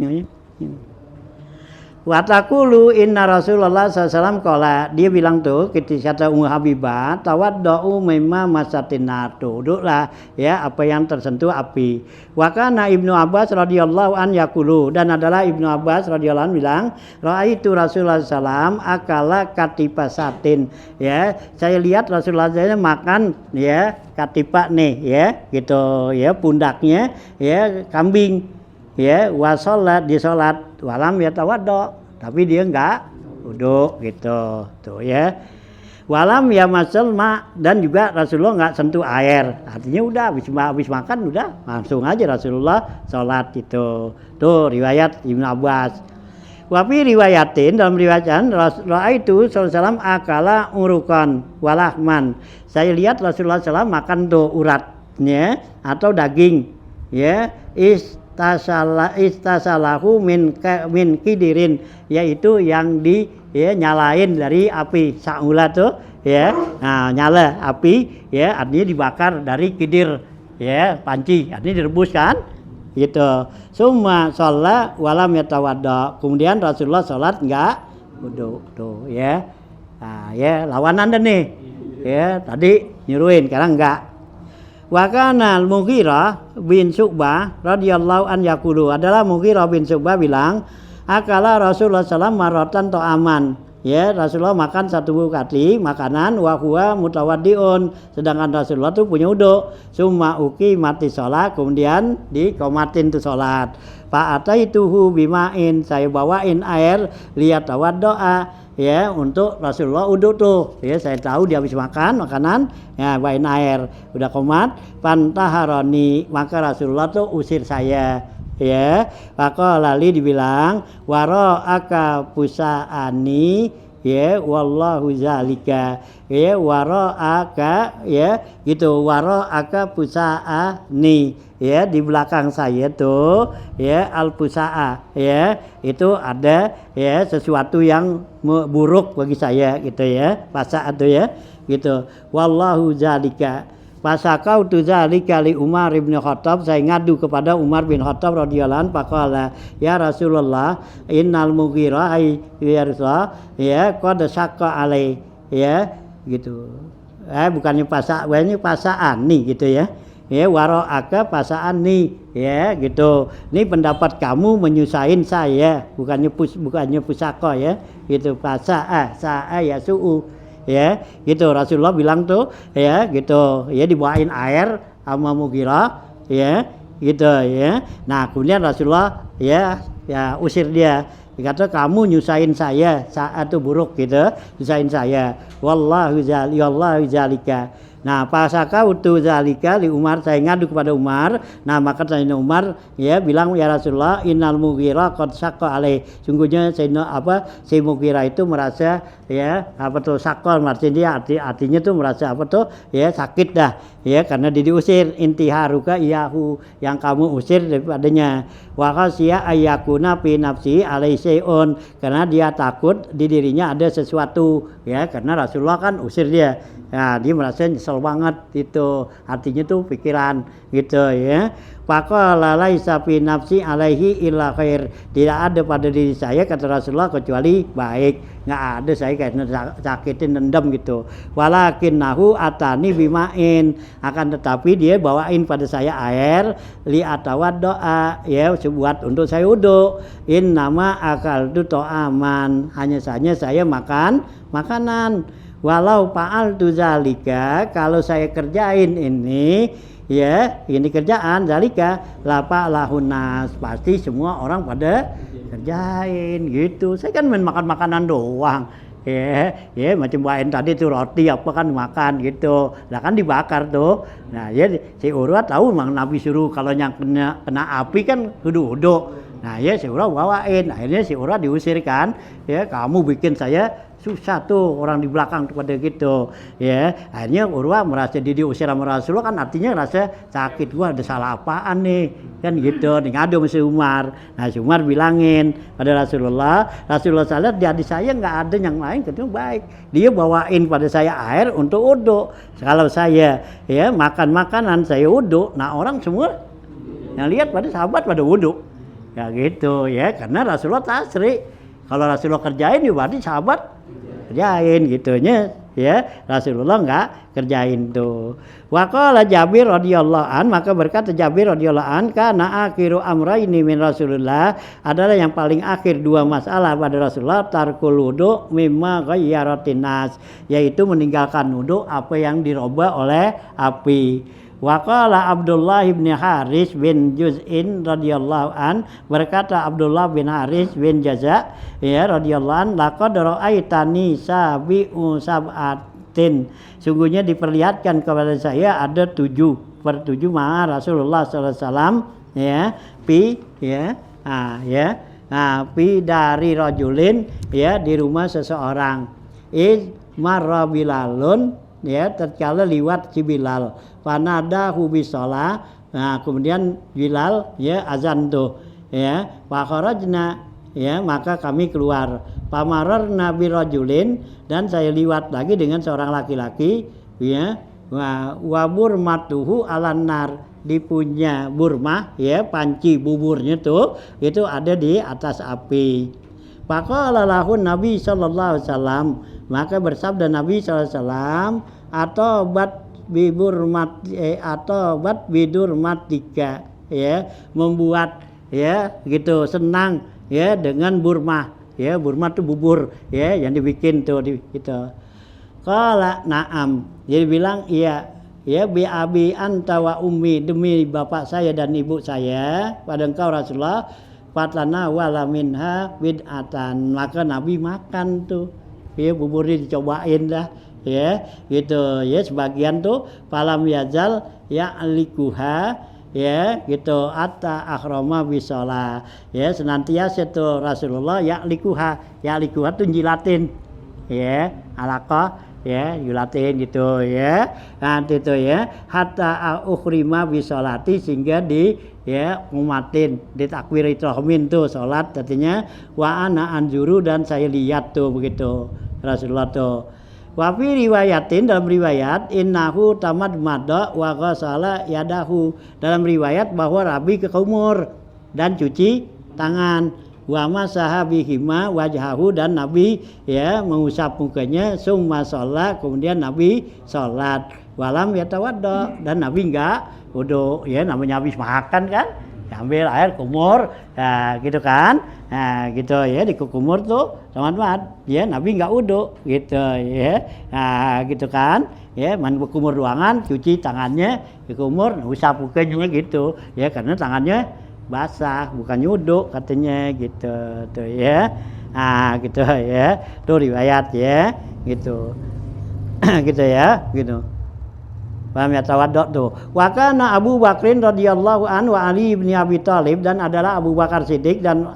Wa taqulu inna Rasulullah SAW qala, dia bilang tuh ketika kata Ummu Habibah, tawaddau mimma masatin nar, duduklah ya apa yang tersentuh api. Wa kana Ibnu Abbas radhiyallahu an yaqulu, dan adalah Ibnu Abbas radhiyallahu an bilang, raaitu Rasulullah SAW akala katipasatin, ya saya lihat Rasulullah SAW makan ya katipa nih ya gitu ya, pundaknya ya kambing ya, wa sholat di sholat walam ya tawaddo, tapi dia enggak wudhu gitu tuh ya, walam ya masal ma, dan juga Rasulullah enggak sentuh air, artinya udah habis makan udah langsung aja Rasulullah sholat itu tuh riwayat Ibnu Abbas. Wafi riwayatin, dalam riwayatan raaitu Rasulullah akala urukan walahman, saya lihat Rasulullah SAW makan tuh uratnya atau daging ya, istasalahu min kidirin, yaitu yang di ya nyalain dari api saula tuh ya, nah nyala api ya artinya dibakar dari kidir ya, panci artinya direbus kan gitu. Summa sholat walam yatawadda, kemudian Rasulullah sholat enggak wudu tuh ya. Nah ya lawanan deh nih ya, tadi nyuruhin sekarang enggak. Wa kana al-Mughirah bin Syu'bah radhiyallahu an yaqulu, adalah Mughirah bin Syu'bah bilang, akala Rasulullah SAW maratan ta'aman, ya Rasulullah makan satu kali makanan, wa huwa mutawaddiun, sedangkan Rasulullah tuh punya wudu. Summa uki mati sholat, kemudian dikomatin tuh sholat. Fa ataituhu bimain, saya bawain air liat tawaddoa ya untuk Rasulullah wudu tuh ya, saya tahu dia habis makan makanan ya, bawain air udah komat, pantaharoni, maka Rasulullah tuh usir saya ya, maka lalu dibilang waro aka pusaani ya, wallahu zalika ya, waro aka ya gitu, waro aka pusaani ya, di belakang saya tuh ya al-pusaa ya, itu ada ya sesuatu yang buruk bagi saya gitu ya, pasa itu ya gitu, wallahu zalika. Pasakau tu zalika li Umar bin Khattab, saya ngadu kepada Umar bin Khattab radhiyallahu anhu, faqala ya Rasulullah innal Mughirah ya Rasulullah ya qad syaqqa alai ya gitu, bukannya pasa, ini pasaan nih gitu ya, ya waro aka pasaan nih ya gitu, ini pendapat kamu menyusahin saya, bukannya pusaka ya gitu, pasa saa ya suu ya gitu. Rasulullah bilang tuh ya gitu ya, dibawain air sama Mughirah ya gitu ya. Nah kemudian Rasulullah ya usir dia, kata kamu nyusahin saya, saat itu buruk gitu, nyusahin saya, wallahu zalika. Nah pasaka utu zalika li Umar, saya ngadu kepada Umar. Nah maka Sayyidina Umar ya bilang, ya Rasulullah innal Mughirah qad syaqqa alaih, sungguhnya si Mughirah itu merasa ya apa tuh syaqqa, artinya artinya tuh merasa apa tuh ya sakit dah ya, karena dia diusir, intiharuka iyahu, yang kamu usir daripadanya, wa khasya ayyakuna fi nafsi alai syai'un, karena dia takut di dirinya ada sesuatu ya, karena Rasulullah kan usir dia. Nah, dia merasa nyesel banget itu, artinya tuh pikiran gitu ya. Faqala laisa fi nafsi alaihi illa khair, tidak ada pada diri saya kata Rasulullah kecuali baik, nggak ada saya karena sakitin dendam gitu. Walakinnahu atani bimain, akan tetapi dia bawain pada saya air li atawaddoa ya, buat untuk saya wudu. In nama akal tu aman, hanya saja saya makan makanan. Walau fa'al tu zalika, kalau saya kerjain ini ya, ini kerjaan zalika lapa lahunas, pasti semua orang pada kerjain gitu. Saya kan main makan makanan doang ya macam bawain tadi tuh roti apa kan makan gitu, lah kan dibakar tuh. Nah ya si Urwah tahu memang Nabi suruh kalau yang kena api kan kudu. Nah ya si Urwah bawain, akhirnya si Urwah diusir kan ya, kamu bikin saya susah tuh orang di belakang pada gitu ya. Akhirnya Urwah merasa diusir sama Rasulullah, kan artinya rasa sakit, gua ada salah apaan nih kan gitu, ngadu sama si Umar. Nah si Umar bilangin pada Rasulullah lihat di hati saya nggak ada yang lain kecuali baik, dia bawain pada saya air untuk wudu. Kalau saya ya makan makanan saya wudu, nah orang semua yang lihat pada sahabat pada wudu ya gitu ya, karena Rasulullah tasri Kalau Rasulullah kerjain ya berarti sahabat kerjain gitunya ya. Rasulullah enggak kerjain tuh. Wa qala Jabir radhiyallahu an, maka berkata Jabir radhiyallahu an, kana akhiru amraini min Rasulullah, adalah yang paling akhir dua masalah pada Rasulullah, tarkul wudu mimma ghayyaratin nas, yaitu meninggalkan wudu apa yang dirubah oleh api. Wa qala Abdullah bin Haris bin Juz'in radhiyallahu an, berkata Abdullah bin Haris bin Jaza ya radhiyallahu an, laqad ra'aitani sabi'u sab'atin, sungguhnya diperlihatkan kepada saya ada 7 per 7 ma'a Rasulullah sallallahu alaihi wasallam ya, pi dari rajulin ya, di rumah seseorang, marra Bilalun ya, tatkala liwat si Bilal, panadahu bisalah, nah kemudian Bilal ya azan tuh ya, fa kharajna ya, maka kami keluar, pamararna birajulin, dan saya liwat lagi dengan seorang laki-laki ya, wa burmatuhu alan nar, dipunya burmah ya, panci buburnya tuh itu ada di atas api. Faqala lahu Nabi sallallahu alaihi wasallam, maka bersabda Nabi sallallahu alaihi wasallam, atau bat bidur matika ya, membuat ya gitu senang ya dengan burmah ya, burmah itu bubur ya yang dibikin tuh gitu. Qala na'am, jadi bilang iya ya, bi abi anta wa ummi, demi bapak saya dan ibu saya pada engkau Rasulullah, fatlana wala minha bid'atan, maka Nabi makan tuh ya, buburnya dicobain dah ya gitu ya, sebagian tuh falam yazal ya alikuha ya gitu, atta akhrama bisalah ya, senantiasa tuh Rasulullah ya likuha tuh jilatin ya, alaqah ya, julatin gitu ya, nanti itu ya, hatta ukhrima bisolati, sehingga di ya umatin, ditakbir itrohmin tuh salat, artinya wa ana anjuru, dan saya lihat tuh begitu Rasulullah tuh. Wa fi riwayatin, dalam riwayat, innahu tamad madha wa ghasala yadahu, dalam riwayat bahwa Nabi ke kumur dan cuci tangan, wa masaha bihima wajhahu, dan Nabi ya mengusap mukanya, summa sholat, kemudian Nabi sholat, walam yatawadda, dan Nabi enggak wudu ya, namanya habis makan kan, ambil air kumur ya gitu kan, nah gitu ya, di kumur tuh teman-teman ya, Nabi enggak wudu gitu ya, nah gitu kan ya, main kumur ruangan, cuci tangannya di kumur, usap mukanya gitu ya, karena tangannya basah, bukan wudu katanya gitu tuh ya, nah gitu ya, tuh riwayat ya gitu gitu ya gitu. Paham ya, tawaduk tuh. Wa kana Abu Bakrin radhiyallahu anhu wa Ali bin Abi Thalib, dan adalah Abu Bakar Siddiq dan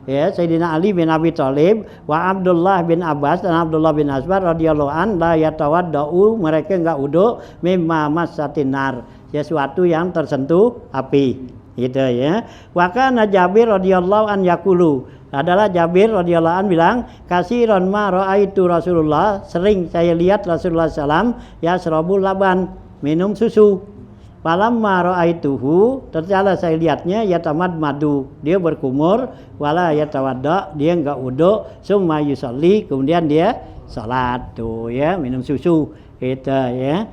Sayyidina Ali bin Abi Thalib, wa Abdullah bin Abbas, dan Abdullah bin Abbas radhiyallahu an, la yatawaddau, mereka enggak wudu, mimma massatin nar, sesuatu yang tersentuh api gitu ya. Wa kana Jabir radhiyallahu an yaqulu, adalah Jabir radhiyallahu an bilang, kasiron ma raaitu Rasulullah, sering saya lihat Rasulullah sallam yasrabul laban, minum susu, falamma raaituhu, tatkala saya lihatnya yatamad madu, dia berkumur, wala yatawadda, dia enggak wudu, summa yusalli, kemudian dia salat tuh ya, minum susu gitu ya.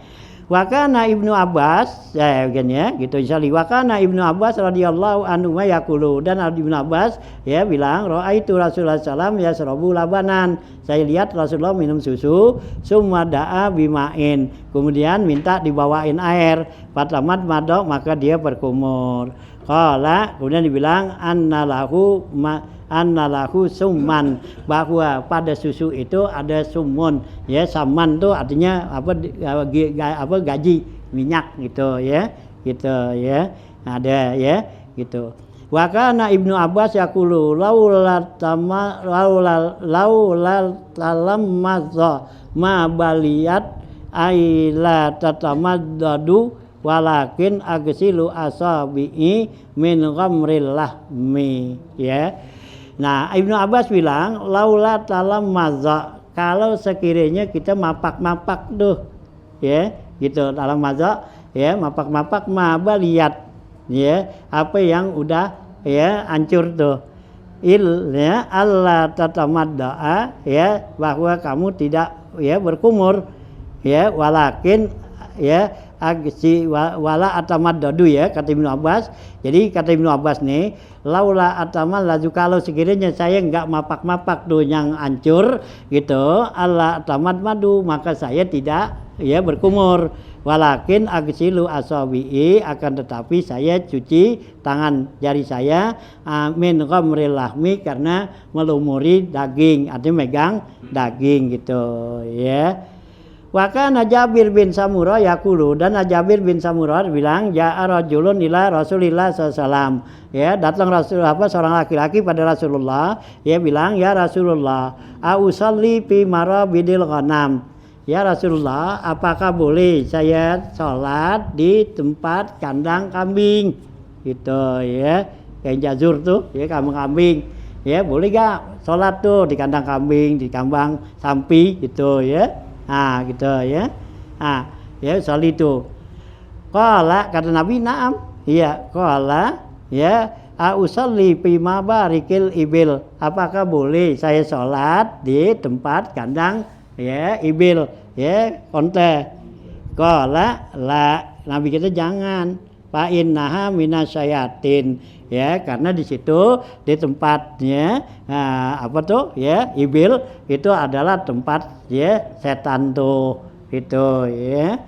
Wa kana Ibnu Abbas ya gitu insyaallah, wa kana Ibnu Abbas radhiyallahu anhu yaqulu, dan Ibnu Abbas ya bilang, raaitu Rasulullah sallam yasrabu labanan, saya lihat Rasulullah minum susu, summa da'a bimain, kemudian minta dibawain air, fatamat madok, maka dia berkumur. Qala, kemudian dibilang annalahu summan, bahwa pada susu itu ada sumun ya, saman tuh artinya gaji minyak gitu ya, ada ya gitu. Wa kana Ibnu Abbas yaqulu laula talammadza ma baliyat aila tatamaddadu walakin agsilu asabi'i min ghamril lahmi ya. Nah, Ibnu Abbas bilang laula talammadza, kalau sekiranya kita mapak-mapak tuh ya gitu, talammadza ya, mapak-mapak ma baliyat ya, apa yang udah ya hancur tuh, ya Allah tatamadda'a ya bahwa kamu tidak ya berkumur ya walakin ya agsi wala atamaddadu ya kata Ibnu Abbas. Jadi kata Ibnu Abbas nih laula atamal laju kalau sekiranya saya enggak mapak-mapak tuh yang hancur gitu Allah atamad madu maka saya tidak ya berkumur walakin agsilu asabi'i akan tetapi saya cuci tangan jari saya min ghamril lahmi karena melumuri daging artinya megang daging gitu ya. Wa kana Jabir bin Samurah yaqulu dan Jabir bin Samurah bilang ja'a rajulun ila Rasulillah sallallahu ya datang seorang laki-laki pada Rasulullah ya bilang ya Rasulullah ausalli fi marabidil ghanam ya Rasulullah apakah boleh saya sholat di tempat kandang kambing gitu ya kayak jazur tuh ya kambing ya boleh gak sholat tuh di kandang kambing di kambang sampi gitu ya. Ah gitu ya. Ya soal itu. Qala kata Nabi na'am. Iya, qala ya usalli fi mabarikil ibil. Apakah boleh saya sholat di tempat kandang ya ibil ya onta. Qala la Nabi kita jangan. Fa innaha minasyayatin ya karena di situ di tempatnya apa tuh ya ibil itu adalah tempat ya setan tuh itu ya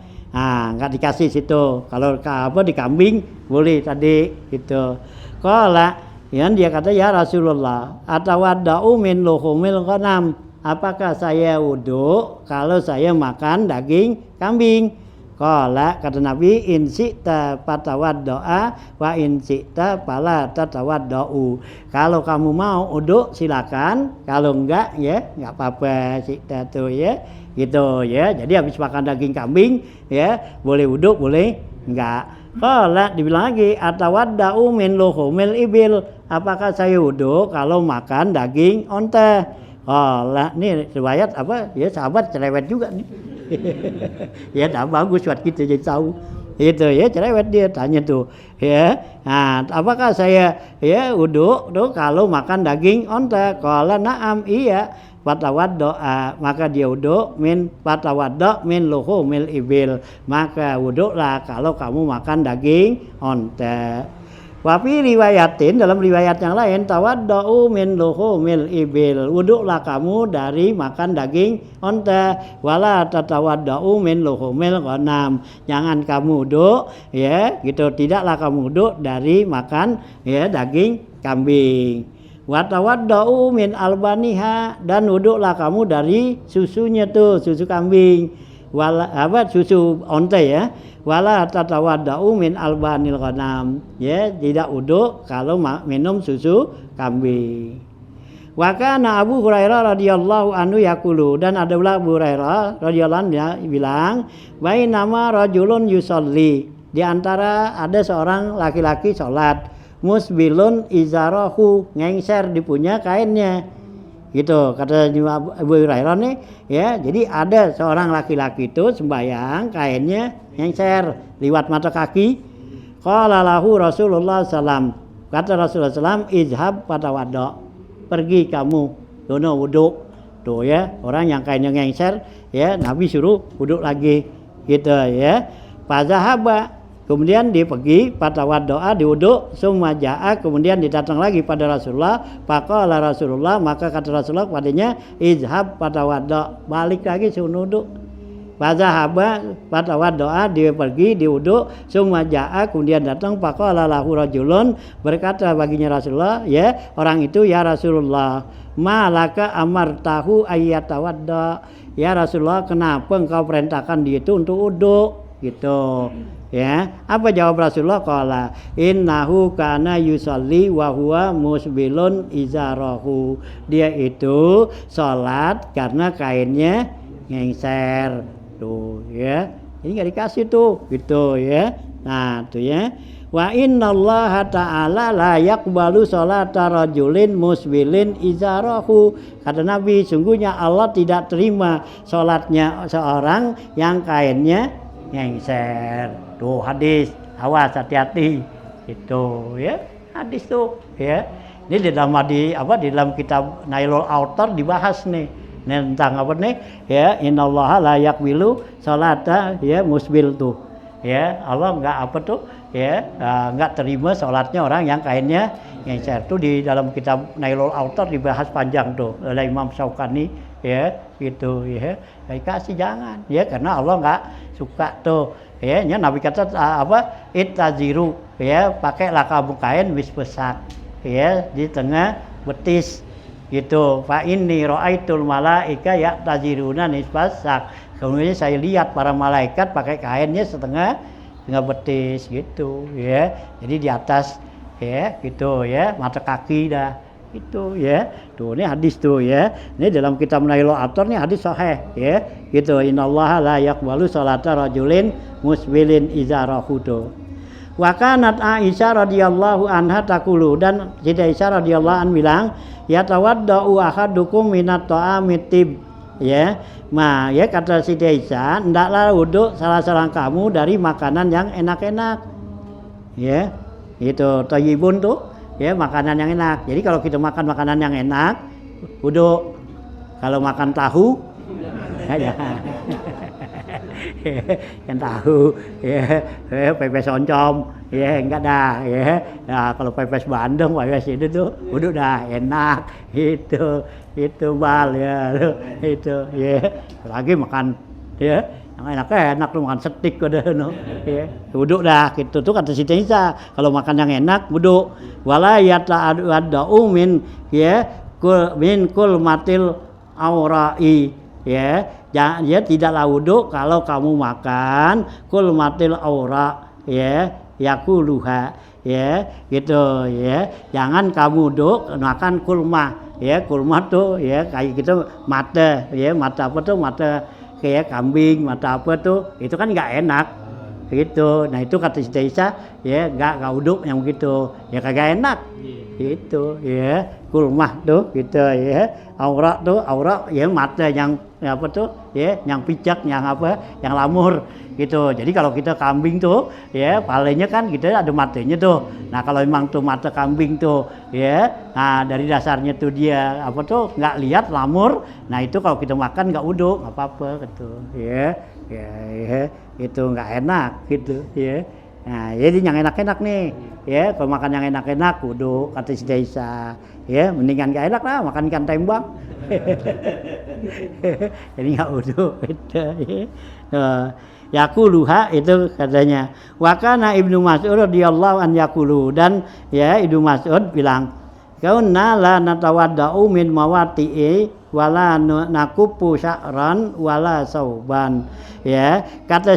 nggak dikasih situ kalau apa di kambing boleh tadi gitu qala ya dia kata ya Rasulullah atawadda'u min luhumil ghanam apakah saya wudu kalau saya makan daging kambing. Qala kata Nabi in syi'ta fatawadda'a wa in syi'ta fala tatawadda'u. Kalau kamu mau uduk silakan, kalau enggak ya enggak apa-apa syi'ta tuh ya. Gitu ya. Jadi habis makan daging kambing ya, boleh uduk boleh enggak. Qala dibilang lagi atawadda'u min luhumil ibil. Apakah saya uduk kalau makan daging onta? Qala ini riwayat apa ya sahabat cerewet juga nih. Ya dah bagus buat kita jadi tahu itu ya cerewet dia tanya tuh ya apakah saya ya uduk tuh kalau makan daging onta qala na'am iya fatawaddo'a maka dia uduk min fatawaddo min luhumil ibil maka uduklah kalau kamu makan daging onta. Wafi riwayatin dalam riwayat yang lain tawadda'u min luhumil ibil wuduklah kamu dari makan daging onta wala tatawadda'u min luhumil ghanam jangan kamu wuduk ya gitu tidaklah kamu wuduk dari makan ya daging kambing wa tawadda'u min albaniha dan wuduklah kamu dari susunya tuh susu kambing wala apa susu onta ya wala tatawadda'u min albanil ghanam ya tidak uduk kalau minum susu kambing. Wa kana Abu Hurairah radhiyallahu anhu yaqulu dan ada pula Abu Hurairah radhiyallahu anhu bilang bainama rajulun yusolli di antara ada seorang laki-laki sholat musbilun izarahu ngengser di punya kainnya gitu kata Abu Hurairah nih ya jadi ada seorang laki-laki itu sembahyang kainnya nyengser liwat mata kaki qala lahu Rasulullah sallam kata Rasulullah sallam izhab fatawaddo pergi kamu dono wuduk tuh ya orang yang kainnya nyengser ya Nabi suruh wuduk lagi gitu ya fazahaba kemudian dia pergi fatawaddo'a diwuduk summa ja'a kemudian didatang lagi pada Rasulullah faqala Rasulullah maka kata Rasulullah padanya izhab fatawaddo balik lagi suruh wuduk fazahaba fatawaddo'a dia pergi diwuduk summa ja'a kemudian datang faqala lahu rajulun berkata baginya Rasulullah ya orang itu ya Rasulullah malaka amartahu ayyatawadda ya Rasulullah kenapa engkau perintahkan dia itu untuk wuduk gitu ya apa jawab Rasulullah qala innahu kana yusalli wa huwa musbilun izarahu dia itu salat karena kainnya ngengser tuh ya ini enggak dikasih tuh gitu ya nah tuh ya wa innallaha ta'ala la yaqbalu sholata rajulin musbilin izarahu kata Nabi sungguhnya Allah tidak terima salatnya seorang yang kainnya ngengser tuh hadis awas hati-hati itu ya hadis tuh ya Ini di dalam kitab Nailul Autar dibahas nih tentang apa nih ya, innallaha la yaqbilu salata ya musbil tuh ya, Allah enggak apa tuh ya, enggak terima salatnya orang yang kainnya ngecer. Tuh di dalam kitab Nailul Autar dibahas panjang tuh oleh Imam Syaukani ya gitu ya. Kasih jangan ya, karena Allah enggak suka tuh ya. Nabi kata itaziru ya, pakailah kamu kain wis besak ya di tengah betis gitu. Fa inni ra'aitul malaika ya'taziruna nisbasak. Kemudian saya lihat para malaikat pakai kainnya setengah betis gitu ya. Jadi di atas ya gitu ya, mata kaki dah itu ya. Tuh ini hadis tuh ya. Ini dalam kitab Nailul Autar nih hadis sahih ya. Gitu. Innallaha la yaqbalu salata rajulin musbilin izarahu tuh. Wa kanat Aisyah radhiyallahu anha taqulu, dan Siti Aisyah radhiyallahu anha bilang yatawaddau ahadukum minat ta'ami tib ya. Nah, ya kata Siti Aisyah, hendaklah wudu salah seorang kamu dari makanan yang enak-enak. Ya. Itu thayyibun tuh ya, makanan yang enak. Jadi kalau kita makan makanan yang enak, wudu. Kalau makan tahu ya yang tahu ya, pepes oncom ya enggak dah ya. Nah, kalau pepes Bandung pepes itu tuh wudu dah enak itu bal ya itu ya. Lagi makan ya yang enak lu makan steak udah no ya, wudu dah gitu tuh kata Siti Aisyah. Kalau makan yang enak wudu. Wala yata'addu min ya kul matil aurai ya. Ya tidaklah wudu kalau kamu makan kulmatil aura ya, yakuluha ya gitu ya. Jangan kamu wudu makan kulma ya. Kulma tuh ya kayak gitu mata ya, mata apa tuh, mata kayak kambing, mata apa tuh, itu kan nggak enak gitu. Nah itu kata Siti Aisyah ya, nggak wudu yang begitu ya, kagak enak gitu ya. Kulmah tuh gitu ya, aura tuh aura ya, mata yang apa tuh ya, yang pijak, yang apa, yang lamur gitu. Jadi kalau kita kambing tuh ya, palanya kan kita ada matanya tuh. Nah kalau memang tuh mata kambing tuh ya, nah dari dasarnya tuh dia apa tuh nggak lihat, lamur. Nah itu kalau kita makan nggak wudu, nggak apa-apa gitu ya. Ya itu nggak enak gitu ya. Nah jadi yang enak-enak nih ya, kalau makan yang enak-enak wudu kata Siti Aisyah ya. Mendingan nggak enak lah makan ikan tembak. Jadi nggak wudu itu ya. Yakuluha itu katanya. Wa kana Ibnu Mas'ud radhiyallahu an yakulu, dan ya Ibnu Mas'ud bilang kauna la natawaddau min mawati'i wala nakupu sya'ran wala sauban ya. Kata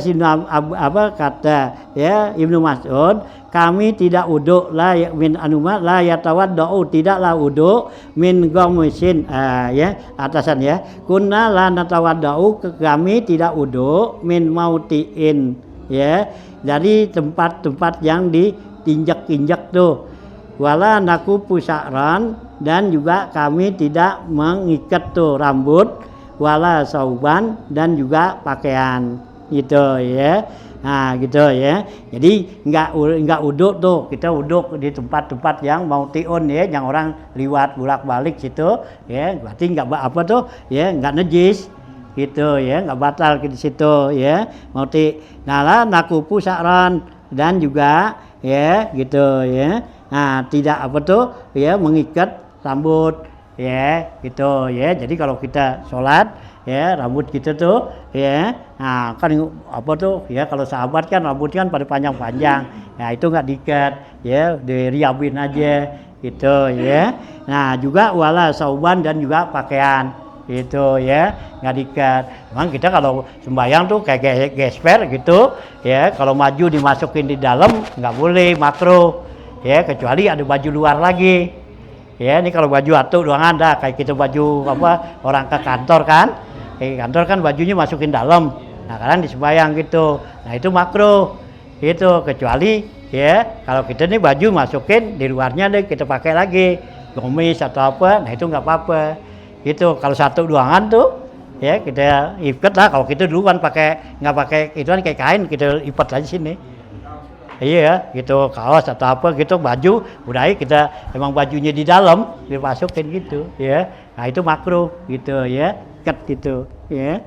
kata ya Ibnu Mas'ud, kami tidak wudu la min anuma la yatawaddau, tidaklah wudu min ghamusin ya atasan ya. Kunna la natawaddau, kami tidak wudu min mautiin ya, dari tempat-tempat yang diinjak-injak tuh. Wala nakupu sya'ran, dan juga kami tidak mengikat tuh rambut, wala sauban, dan juga pakaian gitu ya. Nah gitu ya. Jadi enggak wudu tuh, kita wudu di tempat-tempat yang mautiun ya, yang orang liwat bolak-balik situ ya, berarti enggak apa tuh ya, enggak najis gitu ya, enggak batal di situ ya, mauti. Nah nakupu sya'ran, dan juga ya gitu ya. Nah tidak apa tuh ya, mengikat rambut ya gitu ya. Jadi kalau kita sholat ya, rambut kita tuh ya, nah kan apa tuh ya, kalau sahabat kan rambutnya kan pada panjang-panjang, nah itu nggak diikat ya, diriabin aja gitu ya. Nah juga wala sauban, dan juga pakaian gitu ya, nggak diikat. Memang kita kalau sembahyang tuh kayak gesper gitu ya, kalau maju dimasukin di dalam nggak boleh, makruh ya, kecuali ada baju luar lagi ya. Ini kalau baju atuh doang ada, kayak kita baju apa orang ke kantor kan, kantor kan bajunya masukin dalam, nah kadang disembayang gitu, nah itu makruh itu. Kecuali ya kalau kita nih baju masukin di luarnya deh, kita pakai lagi gomis atau apa, nah itu nggak apa-apa gitu. Kalau satu doangan tuh ya kita ikat lah. Kalau kita duluan nggak pakai itu kan kayak kain, kita lipat aja sini iya gitu, kaos atau apa gitu, baju udah kita emang bajunya di dalam dimasukin gitu ya. Nah itu makruh gitu ya, ket gitu ya.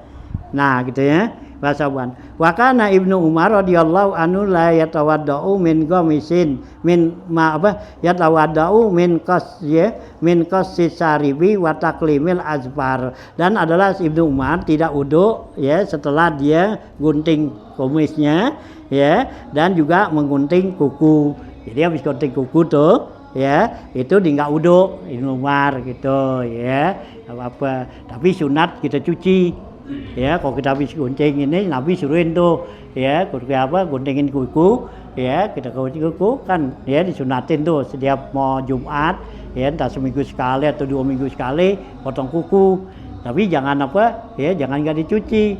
Nah gitu ya. Wasaban. Wa kana Ibnu Umar radhiyallahu anhu la yatawaddau min gamisin min ma apa yatawaddau min qas ya min qasis saribi wa taklimil azbar. Dan adalah Ibnu Umar tidak wudu ya setelah dia gunting kumisnya ya dan juga menggunting kuku. Jadi habis gunting kuku tuh ya itu di enggak wudu Ibnu Umar gitu ya. Apa tapi sunat kita cuci. Ya kalau kita habis gunting ini Nabi suruhin tuh ya guntingin kuku ya kita gunting kuku kan ya disunatin tuh setiap mau Jumat ya entah seminggu sekali atau 2 minggu sekali potong kuku tapi jangan jangan nggak cuci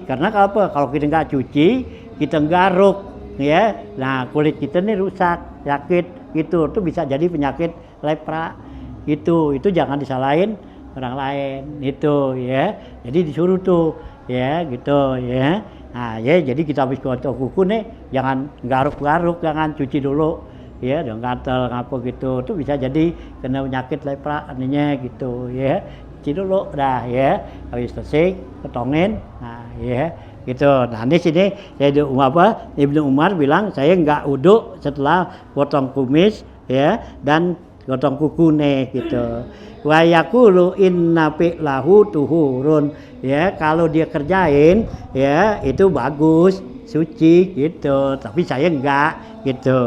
karena kalau kita nggak cuci kita garuk ya nah kulit kita nih rusak sakit gitu tuh bisa jadi penyakit lepra itu jangan disalahin orang lain itu ya jadi disuruh tuh ya gitu ya nah ya jadi kita habis potong kuku nih jangan garuk-garuk jangan cuci dulu ya dong gatel apa gitu tuh bisa jadi kena penyakit lepra artinya gitu ya cuci dulu dah ya habis selesai potongin nah ya gitu nah di sini Ibnu Umar bilang saya nggak wudu setelah potong kumis ya dan potong kuku nih gitu wa yaqulu inna fi'lahu tuhurun ya kalau dia kerjain ya itu bagus suci gitu tapi saya enggak gitu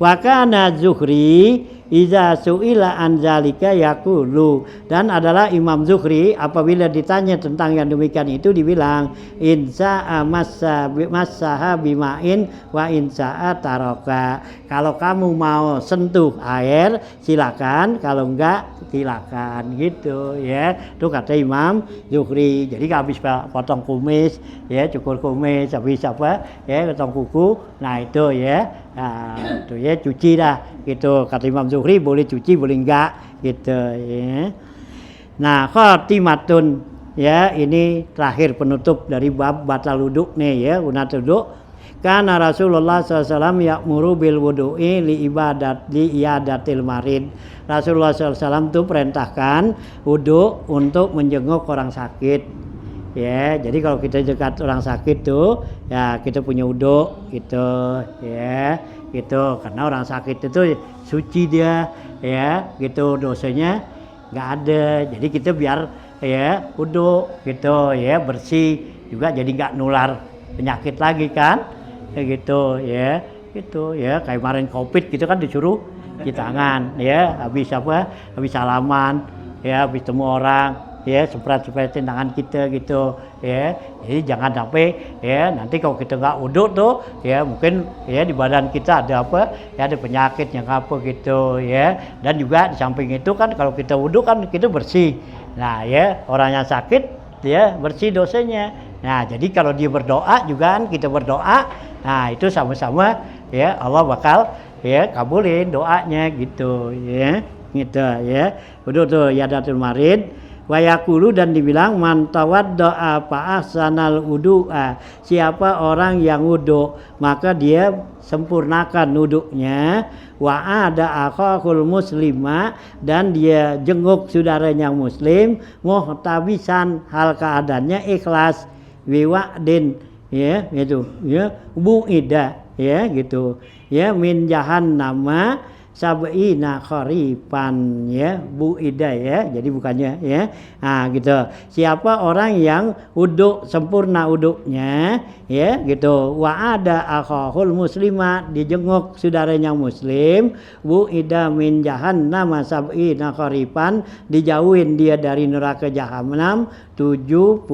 wa kana Zuhri iza su'ila an zalika yaqulu dan adalah Imam Zuhri apabila ditanya tentang yang demikian itu dibilang insa massaha bimain wa insa taraka kalau kamu mau sentuh air silakan kalau enggak silakan gitu ya itu kata Imam Zuhri jadi habis potong kumis ya cukur kumis habis potong kuku nah itu ya nah, itu ya cuci dah gitu kata Imam Zuhri boleh cuci boleh enggak gitu ya. Nah khotimatun ya ini terakhir penutup dari bab batal wudu nih ya unat wudu karena Rasulullah SAW ya'muru bil wudu'i li iyadatil marid Rasulullah SAW itu perintahkan wudu untuk menjenguk orang sakit ya jadi kalau kita dekat orang sakit tuh ya kita punya wudu gitu ya gitu karena orang sakit itu suci dia ya gitu dosanya nggak ada jadi kita biar ya wudu gitu ya bersih juga jadi nggak nular penyakit lagi kan ya gitu ya kayak kemarin COVID gitu kan disuruh cuci tangan ya habis salaman ya habis temu orang ya semprot-semprotin tangan kita gitu ya jadi jangan sampai ya nanti kalau kita nggak wudu tuh ya mungkin ya di badan kita ada ada penyakit yang gitu ya dan juga di samping itu kan kalau kita wudu kan kita bersih nah ya orang yang sakit ya bersih dosanya nah jadi kalau dia berdoa juga kan kita berdoa nah itu sama-sama ya Allah bakal ya kabulin doanya gitu ya wudu tuh yadatul marid wa yaqulu dan dibilang man tawaddaa fa ahsanal wudu'a siapa orang yang wudu maka dia sempurnakan wudunya wa ada akhul muslima dan dia jenguk saudaranya muslim muhtabisan hal keadaannya ikhlas wiwa'din ya gitu ya buida ya gitu ya min jahannama sab'ina kharifan ya Bu Ida ya jadi bukannya ya nah gitu siapa orang yang wudu sempurna wudunya ya gitu wa ada akhul muslima dijenguk saudaranya muslim Bu Ida min jahannam sab'ina kharifan dijauhin dia dari neraka jahanam 70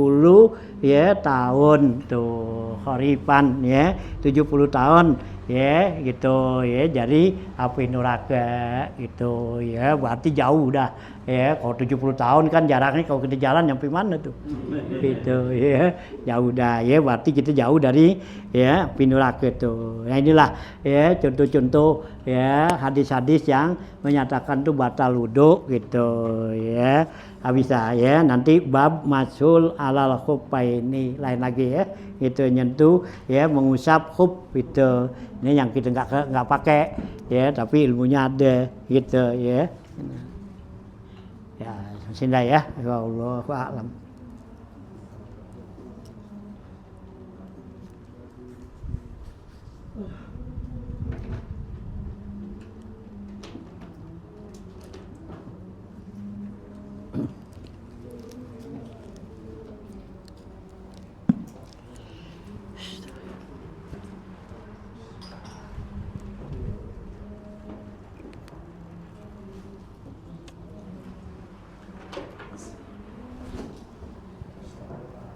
ya tahun tuh kharifan ya 70 tahun ya gitu ya jadi api neraka gitu ya berarti jauh dah ya kalau 70 tahun kan jaraknya kalau kita jalan nyampe mana tuh gitu ya jauh dah ya berarti kita jauh dari ya api neraka tuh nah inilah ya contoh-contoh ya hadis-hadis yang menyatakan tuh batal wudu gitu ya bisa ya nanti bab masul alal khufain ini lain lagi ya, gitu nyentuh ya, mengusap hub gitu, ini yang kita nggak pakai ya, tapi ilmunya ada gitu ya. Ya, sudah ya, Allah a'lam.